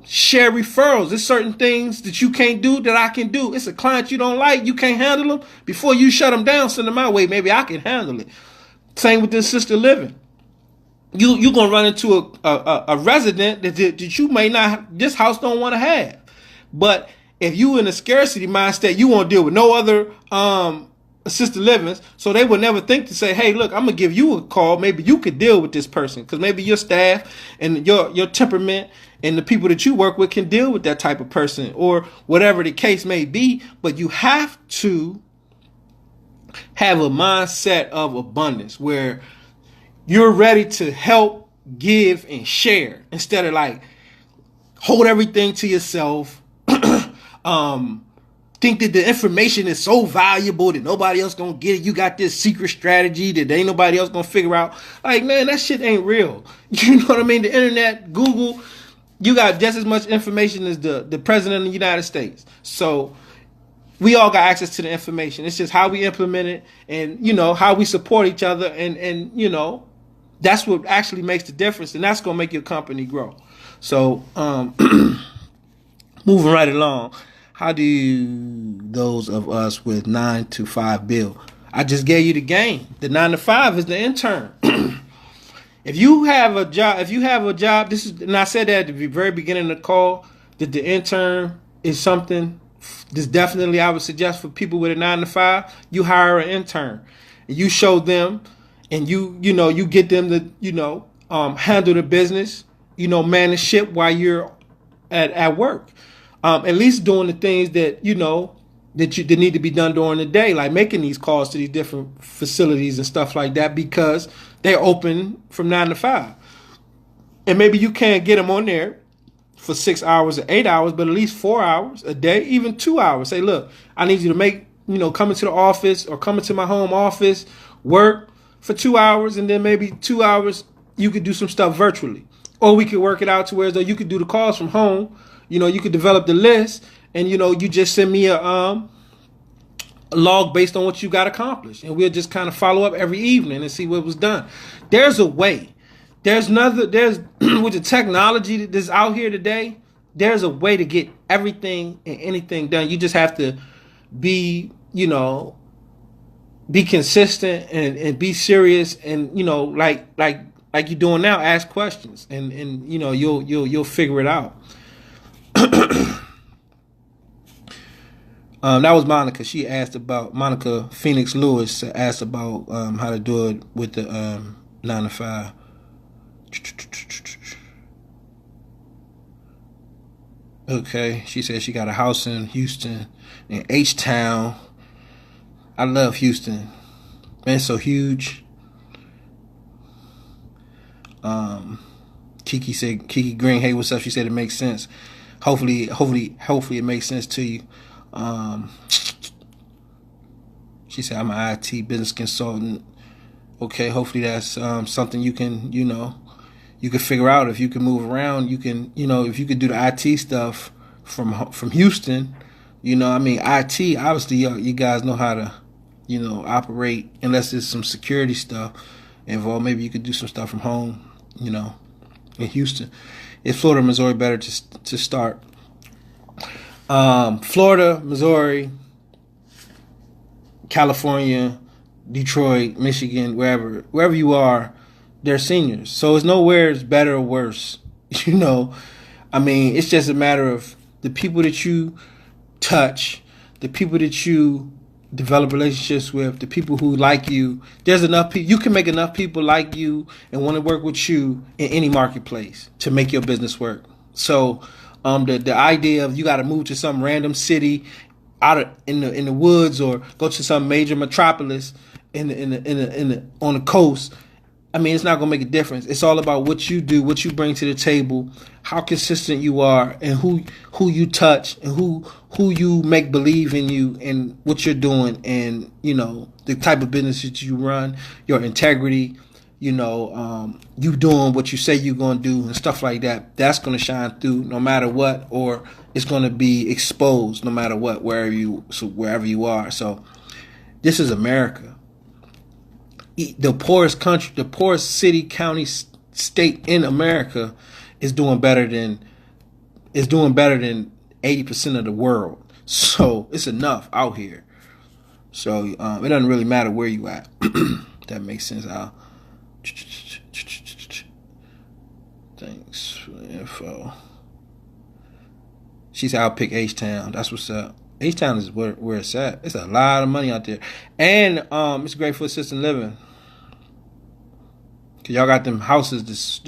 share referrals. There's certain things that you can't do that I can do. It's a client you don't like, you can't handle them. Before you shut them down, send them my way. Maybe I can handle it. Same with this assisted living. You're going to run into a resident that you may not, this house don't want to have. But if you in a scarcity mindset, you won't deal with no other assisted livings, so they would never think to say, hey, look, I'm gonna give you a call. Maybe you could deal with this person, because maybe your staff and your temperament and the people that you work with can deal with that type of person, or whatever the case may be. But you have to have a mindset of abundance where you're ready to help, give, and share, instead of like hold everything to yourself. Think that the information is so valuable that nobody else gonna get it. You got this secret strategy that ain't nobody else gonna figure out. Like, man, that shit ain't real. You know what I mean? The internet, Google, you got just as much information as the president of the United States. So we all got access to the information. It's just how we implement it and, how we support each other. And that's what actually makes the difference. And that's gonna make your company grow. So moving right along. How do those of us with 9 to 5 build? I just gave you the game. The 9 to 5 is the intern. If you have a job, this is, and I said that at the very beginning of the call, that the intern is something this definitely I would suggest for people with a 9 to 5. You hire an intern, and you show them, and you get them to handle the business, man the ship while you're at work. At least doing the things that that need to be done during the day, like making these calls to these different facilities and stuff like that, because they're open from 9 to 5. And maybe you can't get them on there for 6 hours or 8 hours, but at least 4 hours a day, even 2 hours. Say, look, I need you to come into the office or come into my home office, work for 2 hours, and then maybe 2 hours you could do some stuff virtually. Or we could work it out to where though you could do the calls from home. You could develop the list, and you just send me a log based on what you got accomplished, and we'll just kind of follow up every evening and see what was done. There's a way. There's with the technology that's out here today, there's a way to get everything and anything done. You just have to be consistent and be serious, and like you're doing now, ask questions, and you'll figure it out. That was Monica. She asked about Monica Phoenix Lewis asked about how to do it with the 9 to 5. Okay, she said she got a house in Houston, in H-Town. I love Houston. Man, it's so huge. Kiki Green, hey, what's up? She said it makes sense. Hopefully it makes sense to you. She said, I'm an IT business consultant. Okay, hopefully that's something you can, you can figure out. If you can move around, you can, if you could do the IT stuff from Houston, IT, obviously you guys know how to, operate, unless there's some security stuff. involved. Maybe you could do some stuff from home, in Houston. Is Florida, Missouri better to start? Florida, Missouri, California, Detroit, Michigan, wherever you are, they're seniors. So it's nowhere is better or worse. It's just a matter of the people that you touch, the people that you develop relationships with, the people who like you. There's enough people. You can make enough people like you and want to work with you in any marketplace to make your business work. So the idea of you got to move to some random city in the woods or go to some major metropolis on the coast, it's not gonna make a difference. It's all about what you do, what you bring to the table, how consistent you are, and who you touch, and who you make believe in you and what you're doing, and the type of business that you run, your integrity, you doing what you say you're gonna do and stuff like that. That's gonna shine through no matter what, or it's gonna be exposed no matter what, wherever you are. So this is America. The poorest country, the poorest city, county, state in America is doing better than 80% of the world. So it's enough out here. So it doesn't really matter where you at. That makes sense. Thanks for the info. She said I'll pick H-Town. That's what's up. H-Town is where it's at. It's a lot of money out there. And it's great for assisted living. Cause y'all got them houses,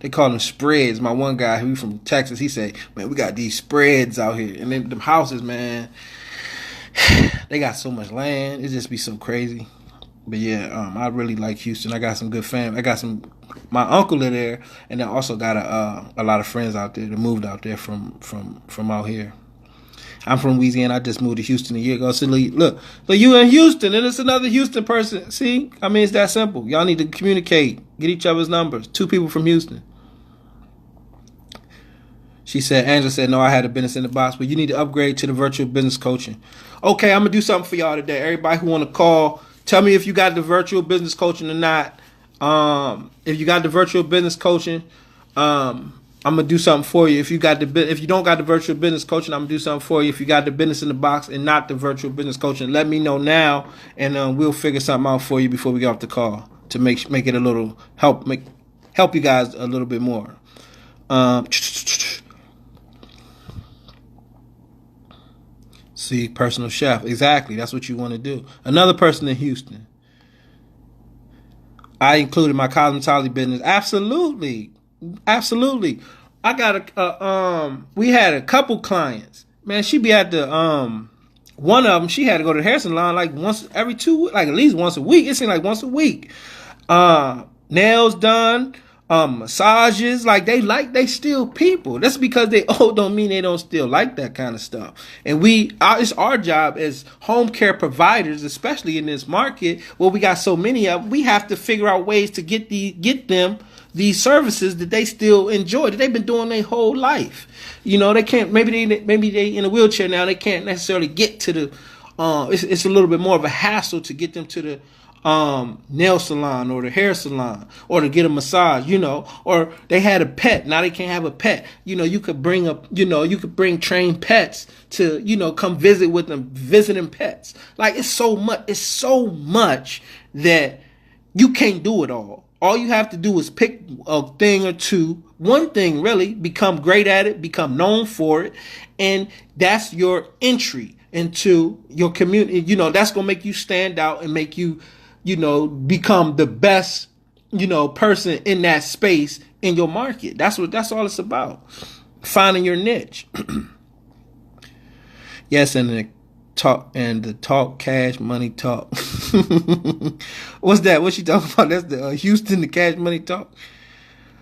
they call them spreads. My one guy who from Texas, he said, man, we got these spreads out here. And then them houses, man, they got so much land. It just be so crazy. But yeah, I really like Houston. I got some good family. My uncle live there, and I also got a lot of friends out there that moved out there from out here. I'm from Louisiana. I just moved to Houston a year ago. So look, you in Houston, and it's another Houston person. See, it's that simple. Y'all need to communicate, get each other's numbers. 2 people from Houston. Angela said, no, I had a business in the box, but you need to upgrade to the virtual business coaching. Okay, I'm gonna do something for y'all today. Everybody who want to call, tell me if you got the virtual business coaching or not. If you got the virtual business coaching, I'm gonna do something for you. If you don't got the virtual business coaching, I'm gonna do something for you. If you got the business in the box and not the virtual business coaching, let me know now, and we'll figure something out for you before we get off the call to make it a little help you guys a little bit more. See, personal chef, exactly. That's what you want to do. Another person in Houston. I included my cosmetology business. Absolutely. I got we had a couple clients. Man, she be at the one of them, she had to go to the hair salon like once every 2 weeks, like at least once a week. It seemed like once a week. Nails done, massages, like they still people. That's because they old don't mean they don't still like that kind of stuff. And it's our job as home care providers, especially in this market where we got so many of them, we have to figure out ways to get them these services that they still enjoy, that they've been doing their whole life. They can't, maybe they in a wheelchair now, they can't necessarily get to the it's a little bit more of a hassle to get them to the nail salon or the hair salon or to get a massage, or they had a pet, now they can't have a pet. You could bring trained pets to, come visit with them, visiting pets. Like it's so much that you can't do it all. All you have to do is pick a thing or two, one thing really, become great at it, become known for it, and that's your entry into your community. That's going to make you stand out and make you, become the best, person in that space in your market. That's all it's about. Finding your niche. Yes, and the talk cash money talk. What's that? What's she talking about? That's the Houston, the cash money talk.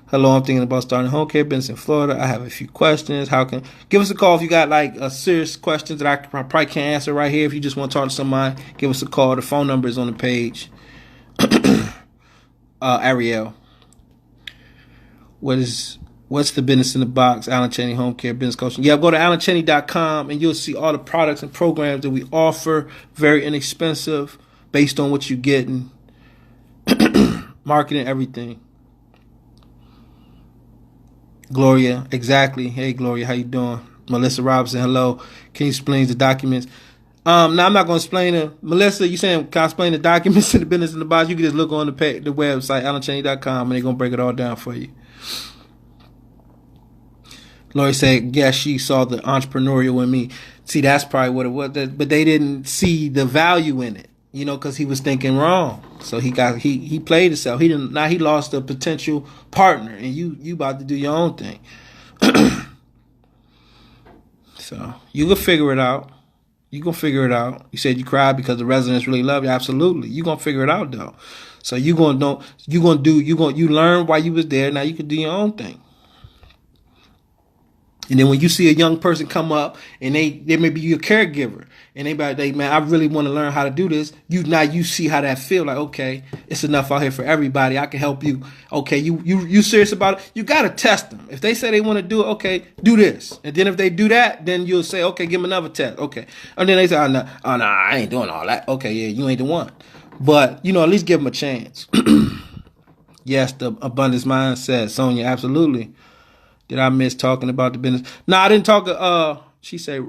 Hello, I'm thinking about starting a home care business in Florida. I have a few questions. Give us a call if you got like serious questions that I probably can't answer right here. If you just want to talk to somebody, give us a call. The phone number is on the page. Ariel. What's the business in the box? Alan Cheney Home Care Business Coaching. Yeah, go to alancheney.com and you'll see all the products and programs that we offer. Very inexpensive based on what you're getting. marketing, everything. Gloria, exactly. Hey, Gloria, how you doing? Melissa Robinson, hello. Can you explain the documents? Now I'm not going to explain it. Melissa, you saying can I explain the documents to the business in the box? You can just look on the website, AlanChaney.com, and they're going to break it all down for you. Lori said, yes, she saw the entrepreneurial in me. See, that's probably what it was. But they didn't see the value in it, because he was thinking wrong. So he played himself. Now he lost a potential partner, and you about to do your own thing. So you can figure it out. You gonna figure it out. You said you cried because the residents really love you. Absolutely. You gonna figure it out though. So you learn while you was there. Now you can do your own thing. And then when you see a young person come up and they may be your caregiver and they man, I really want to learn how to do this. You see how that feel. Like, okay, it's enough out here for everybody. I can help you. Okay, you serious about it? You got to test them. If they say they want to do it, okay, do this. And then if they do that, then you'll say, okay, give them another test. Okay. And then they say, oh, no, I ain't doing all that. Okay, yeah, you ain't the one. But, at least give them a chance. Yes, the abundance mindset, Sonia, absolutely. Did I miss talking about the business? No, I didn't talk. She said,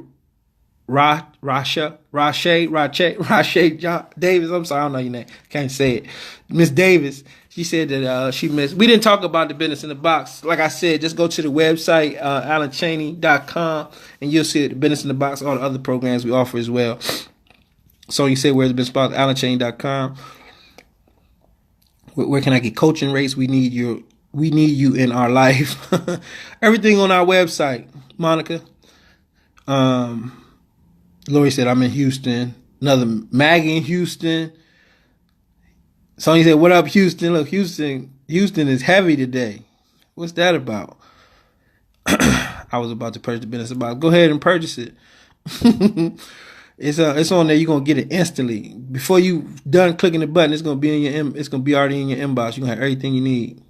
Rasha Davis. I'm sorry, I don't know your name. Can't say it. Miss Davis. She said that she missed. We didn't talk about the business in the box. Like I said, just go to the website, AlanChaney.com, and you'll see the business in the box, all the other programs we offer as well. So you said where's the business box? AlanChaney.com. Where can I get coaching rates? We need you in our life. Everything on our website, Monica. Lori said, I'm in Houston. Another Maggie in Houston. Sonya said, what up, Houston? Look, Houston is heavy today. What's that about? I was about to purchase the business about. Go ahead and purchase it. It's on there. You're gonna get it instantly. Before you done clicking the button, it's gonna be already in your inbox. You're gonna have everything you need.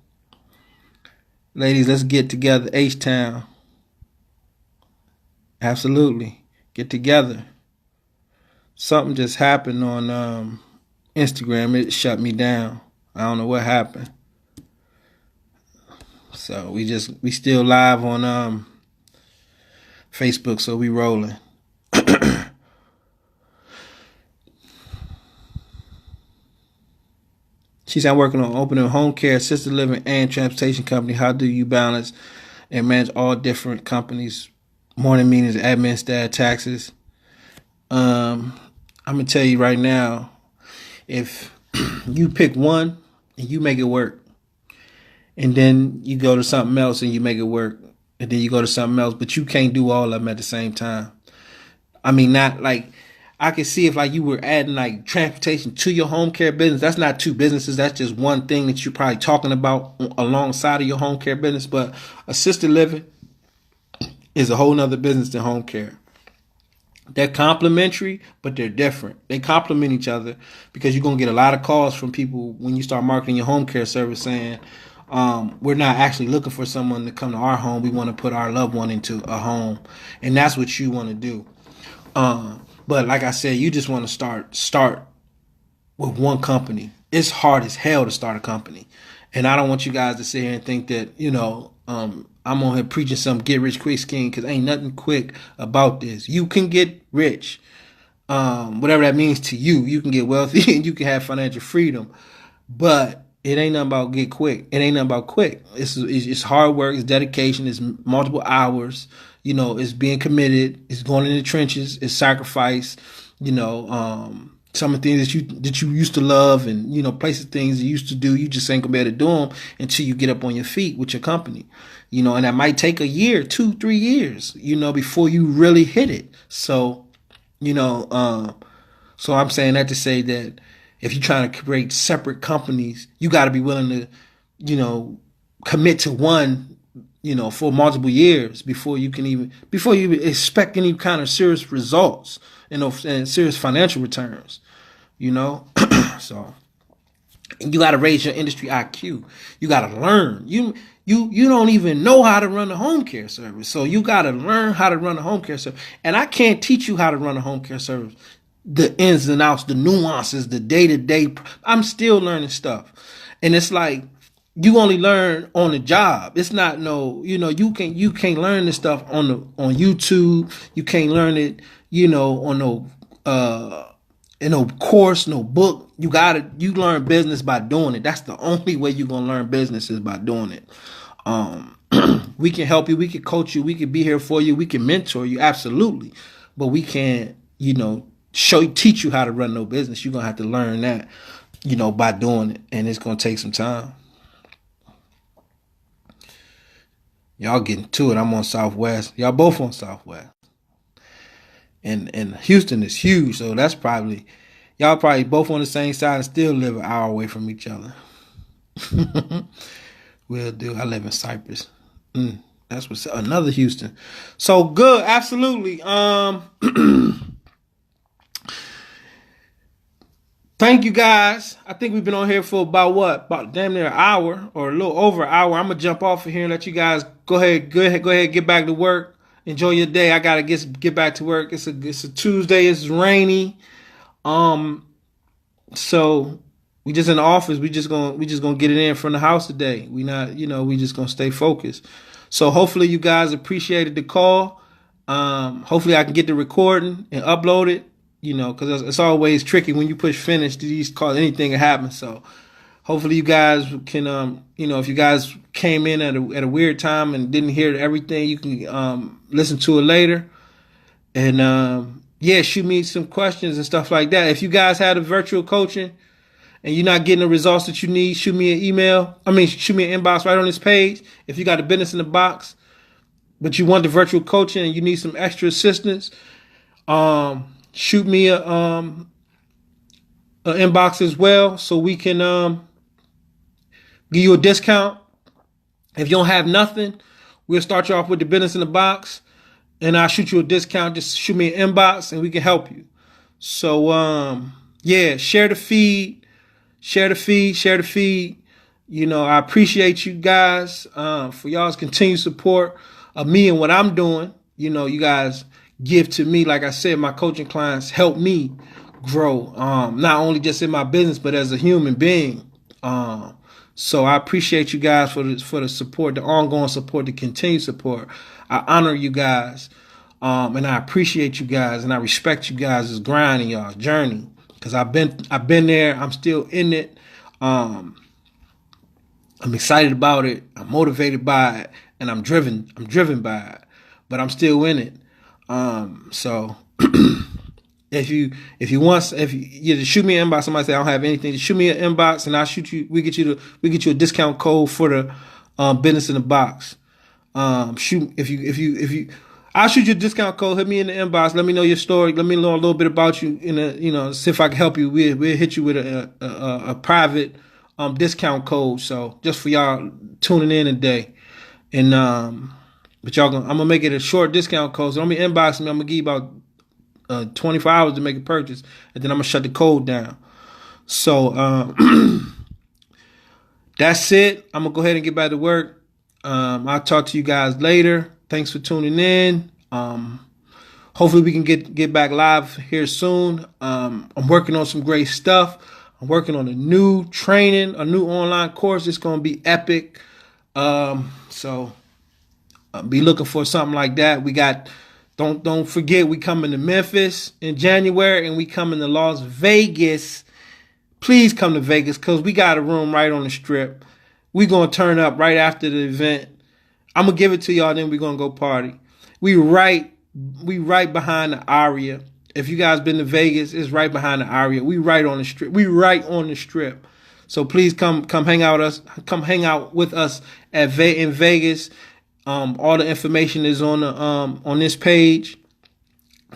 Ladies, let's get together. H-Town. Absolutely. Get together. Something just happened on Instagram. It shut me down. I don't know what happened. So we still live on Facebook, so we rolling. She said, I'm working on opening a home care, assisted living, and transportation company. How do you balance and manage all different companies, morning meetings, admin, staff, taxes? I'm going to tell you right now, if you pick one and you make it work, and then you go to something else and you make it work, and then you go to something else, but you can't do all of them at the same time. I mean, not like... I can see if like you were adding like transportation to your home care business. That's not two businesses. That's just one thing that you're probably talking about alongside of your home care business. But assisted living is a whole nother business than home care. They're complementary, but they're different. They complement each other because you're going to get a lot of calls from people when you start marketing your home care service saying, we're not actually looking for someone to come to our home. We want to put our loved one into a home. And that's what you want to do. But like I said, you just want to start with one company. It's hard as hell to start a company. And I don't want you guys to sit here and think that, I'm on here preaching some get rich quick scheme because ain't nothing quick about this. You can get rich, whatever that means to you. You can get wealthy and you can have financial freedom. But it ain't nothing about get quick. It ain't nothing about quick. It's hard work. It's dedication. It's multiple hours. It's being committed. It's going in the trenches. It's sacrifice. Some of the things that you used to love and, places, things you used to do, you just ain't gonna be able to do them until you get up on your feet with your company. And that might take a year, 2-3 years, before you really hit it. So, so I'm saying that to say that if you're trying to create separate companies, you got to be willing to, commit to one, for multiple years before you expect any kind of serious results, and serious financial returns, So you got to raise your industry IQ. You got to learn. You don't even know how to run a home care service. So you got to learn how to run a home care service. And I can't teach you how to run a home care service. The ins and outs, the nuances, the day-to-day. I'm still learning stuff. And it's like, you only learn on the job. It's not no, you can't learn this stuff on YouTube. You can't learn it, on in no course, no book. You learn business by doing it. That's the only way you're gonna learn business is by doing it. We can help you, we can coach you, we can be here for you, we can mentor you, absolutely. But we can't, teach you how to run no business. You're gonna have to learn that, by doing it. And it's gonna take some time. Y'all getting to it. I'm on Southwest. Y'all both on Southwest. And Houston is huge, so that's y'all probably both on the same side and still live an hour away from each other. Will do. I live in Cypress. That's what's another Houston. So good, absolutely. Thank you guys. I think we've been on here for about damn near an hour or a little over an hour. I'm gonna jump off of here and let you guys go ahead, get back to work. Enjoy your day. I gotta get back to work. It's a Tuesday. It's rainy. So we just in the office. We just gonna get it in from the house today. We not, we just gonna stay focused. So hopefully you guys appreciated the call. Hopefully I can get the recording and upload it. Because it's always tricky when you push finish to these calls. Anything can happen. So hopefully you guys can, if you guys came in at a weird time and didn't hear everything, you can listen to it later. And shoot me some questions and stuff like that. If you guys had a virtual coaching and you're not getting the results that you need, shoot me an email. Shoot me an inbox right on this page. If you got a business in the box, but you want the virtual coaching and you need some extra assistance, shoot me a inbox as well, so we can give you a discount. If you don't have nothing, we'll start you off with the business in the box, and I'll shoot you a discount. Just shoot me an inbox, and we can help you. So share the feed. I appreciate you guys for y'all's continued support of me and what I'm doing. You guys give to me. Like I said, my coaching clients help me grow, not only just in my business, but as a human being. So I appreciate you guys for the support, the ongoing support, the continued support. I honor you guys, and I appreciate you guys, and I respect you guys' grind and y'all's journey, because I've been there. I'm still in it. I'm excited about it. I'm motivated by it, and I'm driven by it. But I'm still in it. So if you just shoot me an inbox, somebody say I don't have anything, just shoot me an inbox and I'll shoot you. We get you a discount code for the business in the box. I'll shoot you a discount code. Hit me in the inbox. Let me know your story. Let me know a little bit about you. See if I can help you. We'll hit you with a private discount code. So just for y'all tuning in today, and but I'm gonna make it a short discount code. So don't be inboxing me. I'm gonna give you about 24 hours to make a purchase, and then I'm gonna shut the code down. So that's it. I'm gonna go ahead and get back to work. I'll talk to you guys later. Thanks for tuning in. Hopefully we can get back live here soon. I'm working on some great stuff. I'm working on a new training, a new online course. It's gonna be epic. So be looking for something like that. We got, don't forget, we coming to Memphis in January, and we coming to Las Vegas. Please come to Vegas, because we got a room right on the Strip. We gonna turn up right after the event. I'm gonna give it to y'all, then we gonna go party. We right behind the Aria. If you guys been to Vegas, it's right behind the Aria. We right on the Strip. We right on the Strip. So please come hang out with us. Come hang out with us in Vegas. All the information is on this page.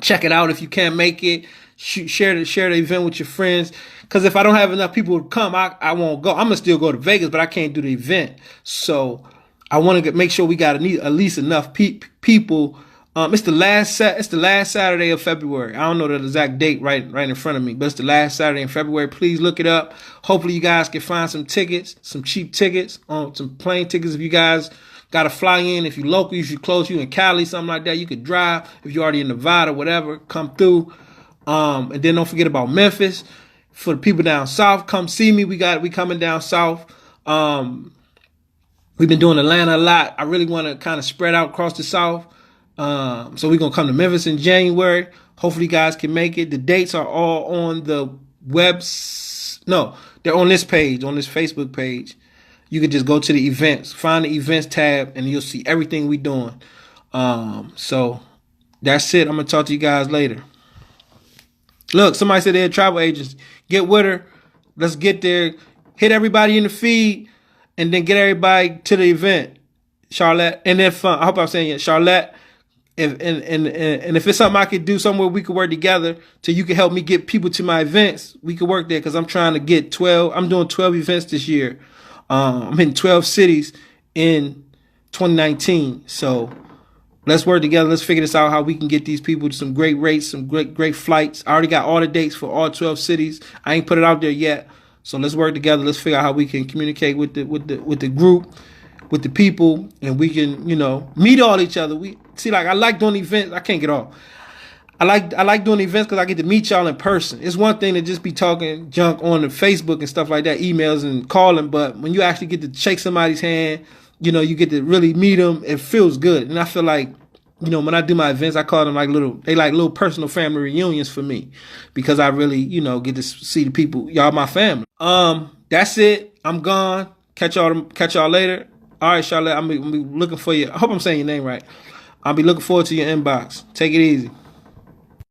Check it out if you can't make it. Share the event with your friends. Because if I don't have enough people to come, I won't go. I'm gonna still go to Vegas, but I can't do the event. So I want to make sure we got at least enough people. It's the last Saturday of February. I don't know the exact date right in front of me, but it's the last Saturday in February. Please look it up. Hopefully you guys can find some tickets, some cheap tickets, some plane tickets. If you guys got to fly in, if you're local, if you're close, you in Cali, something like that, you could drive. If you're already in Nevada, whatever, come through. And then don't forget about Memphis. For the people down south, come see me. We coming down south. We've been doing Atlanta a lot. I really want to kind of spread out across the south. So we're going to come to Memphis in January. Hopefully you guys can make it. The dates are all on the no, they're on this page, on this Facebook page. You can just go to the events, find the events tab, and you'll see everything we doing. So that's it. I'm going to talk to you guys later. Look, somebody said they're travel agents. Get with her. Let's get there. Hit everybody in the feed, and then get everybody to the event. Charlotte, and then fun. I hope I'm saying it. Charlotte, and if it's something I could do somewhere we could work together, so you can help me get people to my events, we could work there, because I'm trying to get 12. I'm doing 12 events this year. I'm in 12 cities in 2019. So let's work together. Let's figure this out, how we can get these people to some great rates, some great flights. I already got all the dates for all 12 cities. I ain't put it out there yet. So let's work together. Let's figure out how we can communicate with the group, with the people, and we can, meet all each other. We see, like, I like doing events. I can't get off. I like doing events because I get to meet y'all in person. It's one thing to just be talking junk on the Facebook and stuff like that, emails and calling, but when you actually get to shake somebody's hand, you get to really meet them. It feels good, and I feel like, when I do my events, I call them like little personal family reunions for me, because I really, get to see the people. Y'all my family. That's it. I'm gone. Catch y'all later. All right, Charlotte. I'm be looking for you. I hope I'm saying your name right. I'll be looking forward to your inbox. Take it easy.